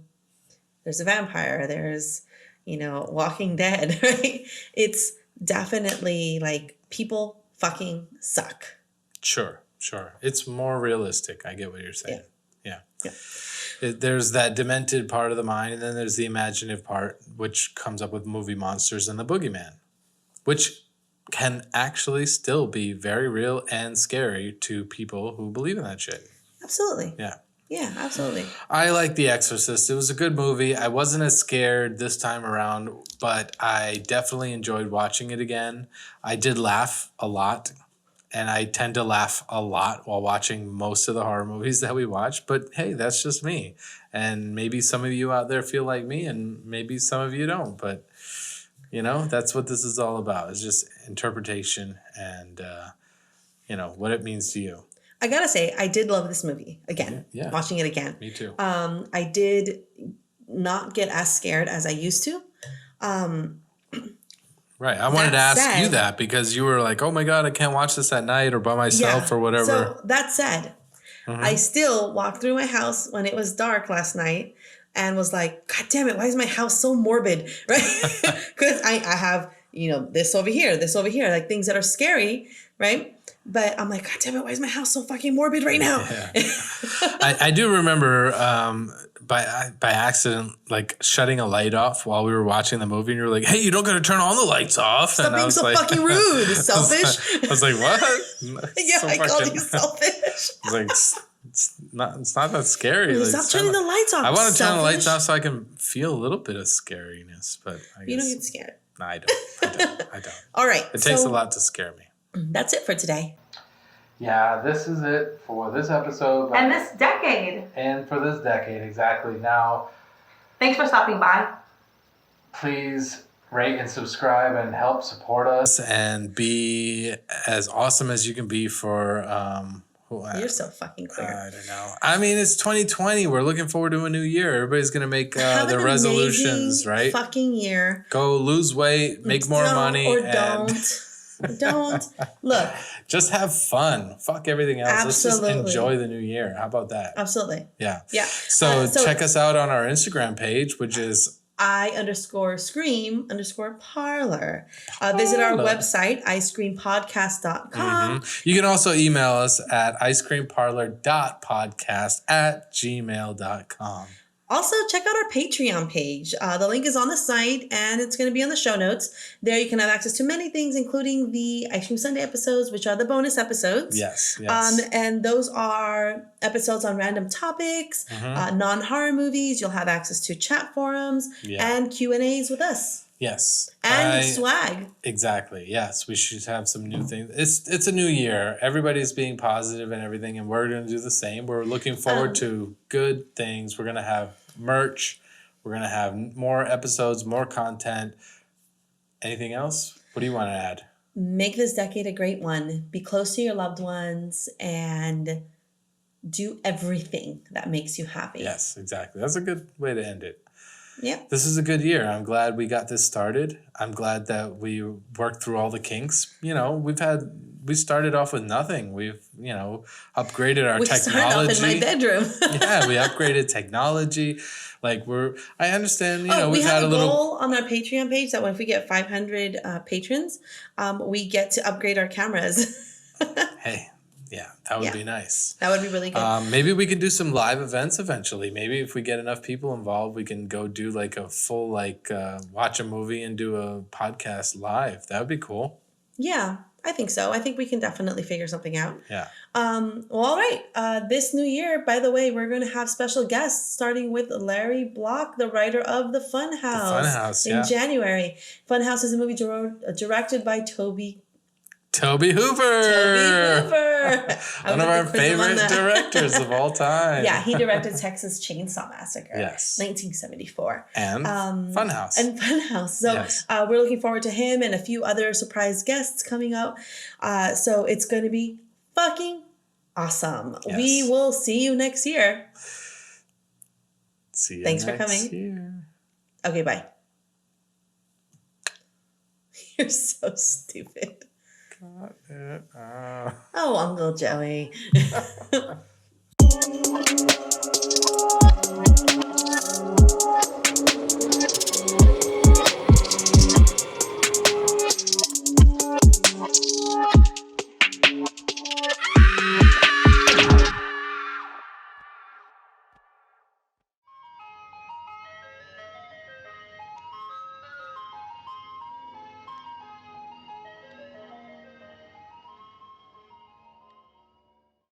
there's a vampire, there's, Walking Dead, right? It's definitely like people fucking suck. Sure. It's more realistic. I get what you're saying. Yeah. Yeah. There's that demented part of the mind, and then there's the imaginative part, which comes up with movie monsters and the boogeyman, which can actually still be very real and scary to people who believe in that shit. Absolutely. Yeah. Yeah, absolutely. I like The Exorcist. It was a good movie. I wasn't as scared this time around, but I definitely enjoyed watching it again. I did laugh a lot, and I tend to laugh a lot while watching most of the horror movies that we watch. But hey, that's just me. And maybe some of you out there feel like me, and maybe some of you don't. But, that's what this is all about. It's just interpretation and, what it means to you. I gotta say, I did love this movie again. Yeah. Watching it again. Me too. I did not get as scared as I used to. Right. I wanted to That ask you said- that because you were like, oh my God, I can't watch this at night or by myself or whatever. So that said, I still walked through my house when it was dark last night and was like, God damn it, why is my house so morbid? Right? Because I have, this over here, like things that are scary, right? But I'm like, God damn it, why is my house so fucking morbid right now? Yeah. I do remember by accident, like shutting a light off while we were watching the movie, and you were like, "Hey, you don't got to turn all the lights off." Stop and being so fucking rude, selfish. I was like, "What?" Yeah, I called you selfish. I was like, it's not that scary. Like, Stop turning the lights off. I want to turn the lights selfish. off so I can feel a little bit of scariness, but I guess You don't get scared. No, I don't. All right. It takes a lot to scare me. That's it for today. Yeah, this is it for this episode. And this decade. And for this decade, exactly. Now, Thanks for stopping by. please rate and subscribe and help support us and be as awesome as you can be for You're so fucking queer. I don't know. I mean, it's 2020. We're looking forward to a new year. Everybody's going to make Have their an resolutions, amazing right? Fucking year. Go lose weight, make more money. Or and don't. Don't. Look. just have fun. Fuck everything else. Absolutely. Let's just enjoy the new year. How about that? Absolutely. Yeah. Yeah. So check us out on our Instagram page, which is I_scream_parlor. Visit our website, icecreampodcast.com. You can also email us at icecreamparlor.podcast@gmail.com. Also, check out our Patreon page. The link is on the site and it's going to be on the show notes. There you can have access to many things, including the Ice Cream Sunday episodes, which are the bonus episodes. Yes. And those are episodes on random topics, non-horror movies. You'll have access to chat forums and Q&As with us. Yes. And swag. Exactly. Yes. We should have some new things. It's a new year. Everybody's being positive and everything, and we're going to do the same. We're looking forward to good things. We're going to have merch. We're going to have more episodes, more content. Anything else? What do you want to add? Make this decade a great one. Be close to your loved ones and do everything that makes you happy. Yes, exactly. That's a good way to end it. Yep. This is a good year. I'm glad we got this started. I'm glad that we worked through all the kinks. We started off with nothing. We've, upgraded our technology. We started off in my bedroom. Yeah, we upgraded technology. I understand, we we've have had a a little goal on our Patreon page that if we get 500 patrons, we get to upgrade our cameras. Hey, yeah, that would be nice. That would be really good. Maybe we can do some live events eventually. Maybe if we get enough people involved, we can go do like a full watch a movie and do a podcast live. That would be cool. Yeah, I think so. I think we can definitely figure something out. Yeah. Well, all right. This new year, by the way, we're going to have special guests, starting with Larry Block, the writer of The Funhouse. In January. Funhouse is a movie directed by Toby Hooper. One of our favorite directors of all time. Yeah, he directed Texas Chainsaw Massacre. Yes. 1974. And Funhouse. So we're looking forward to him and a few other surprise guests coming up. So it's going to be fucking awesome. Yes. We will see you next year. See you Thanks next for coming. year. Okay, bye. You're so stupid. Got it. Oh, Uncle Joey.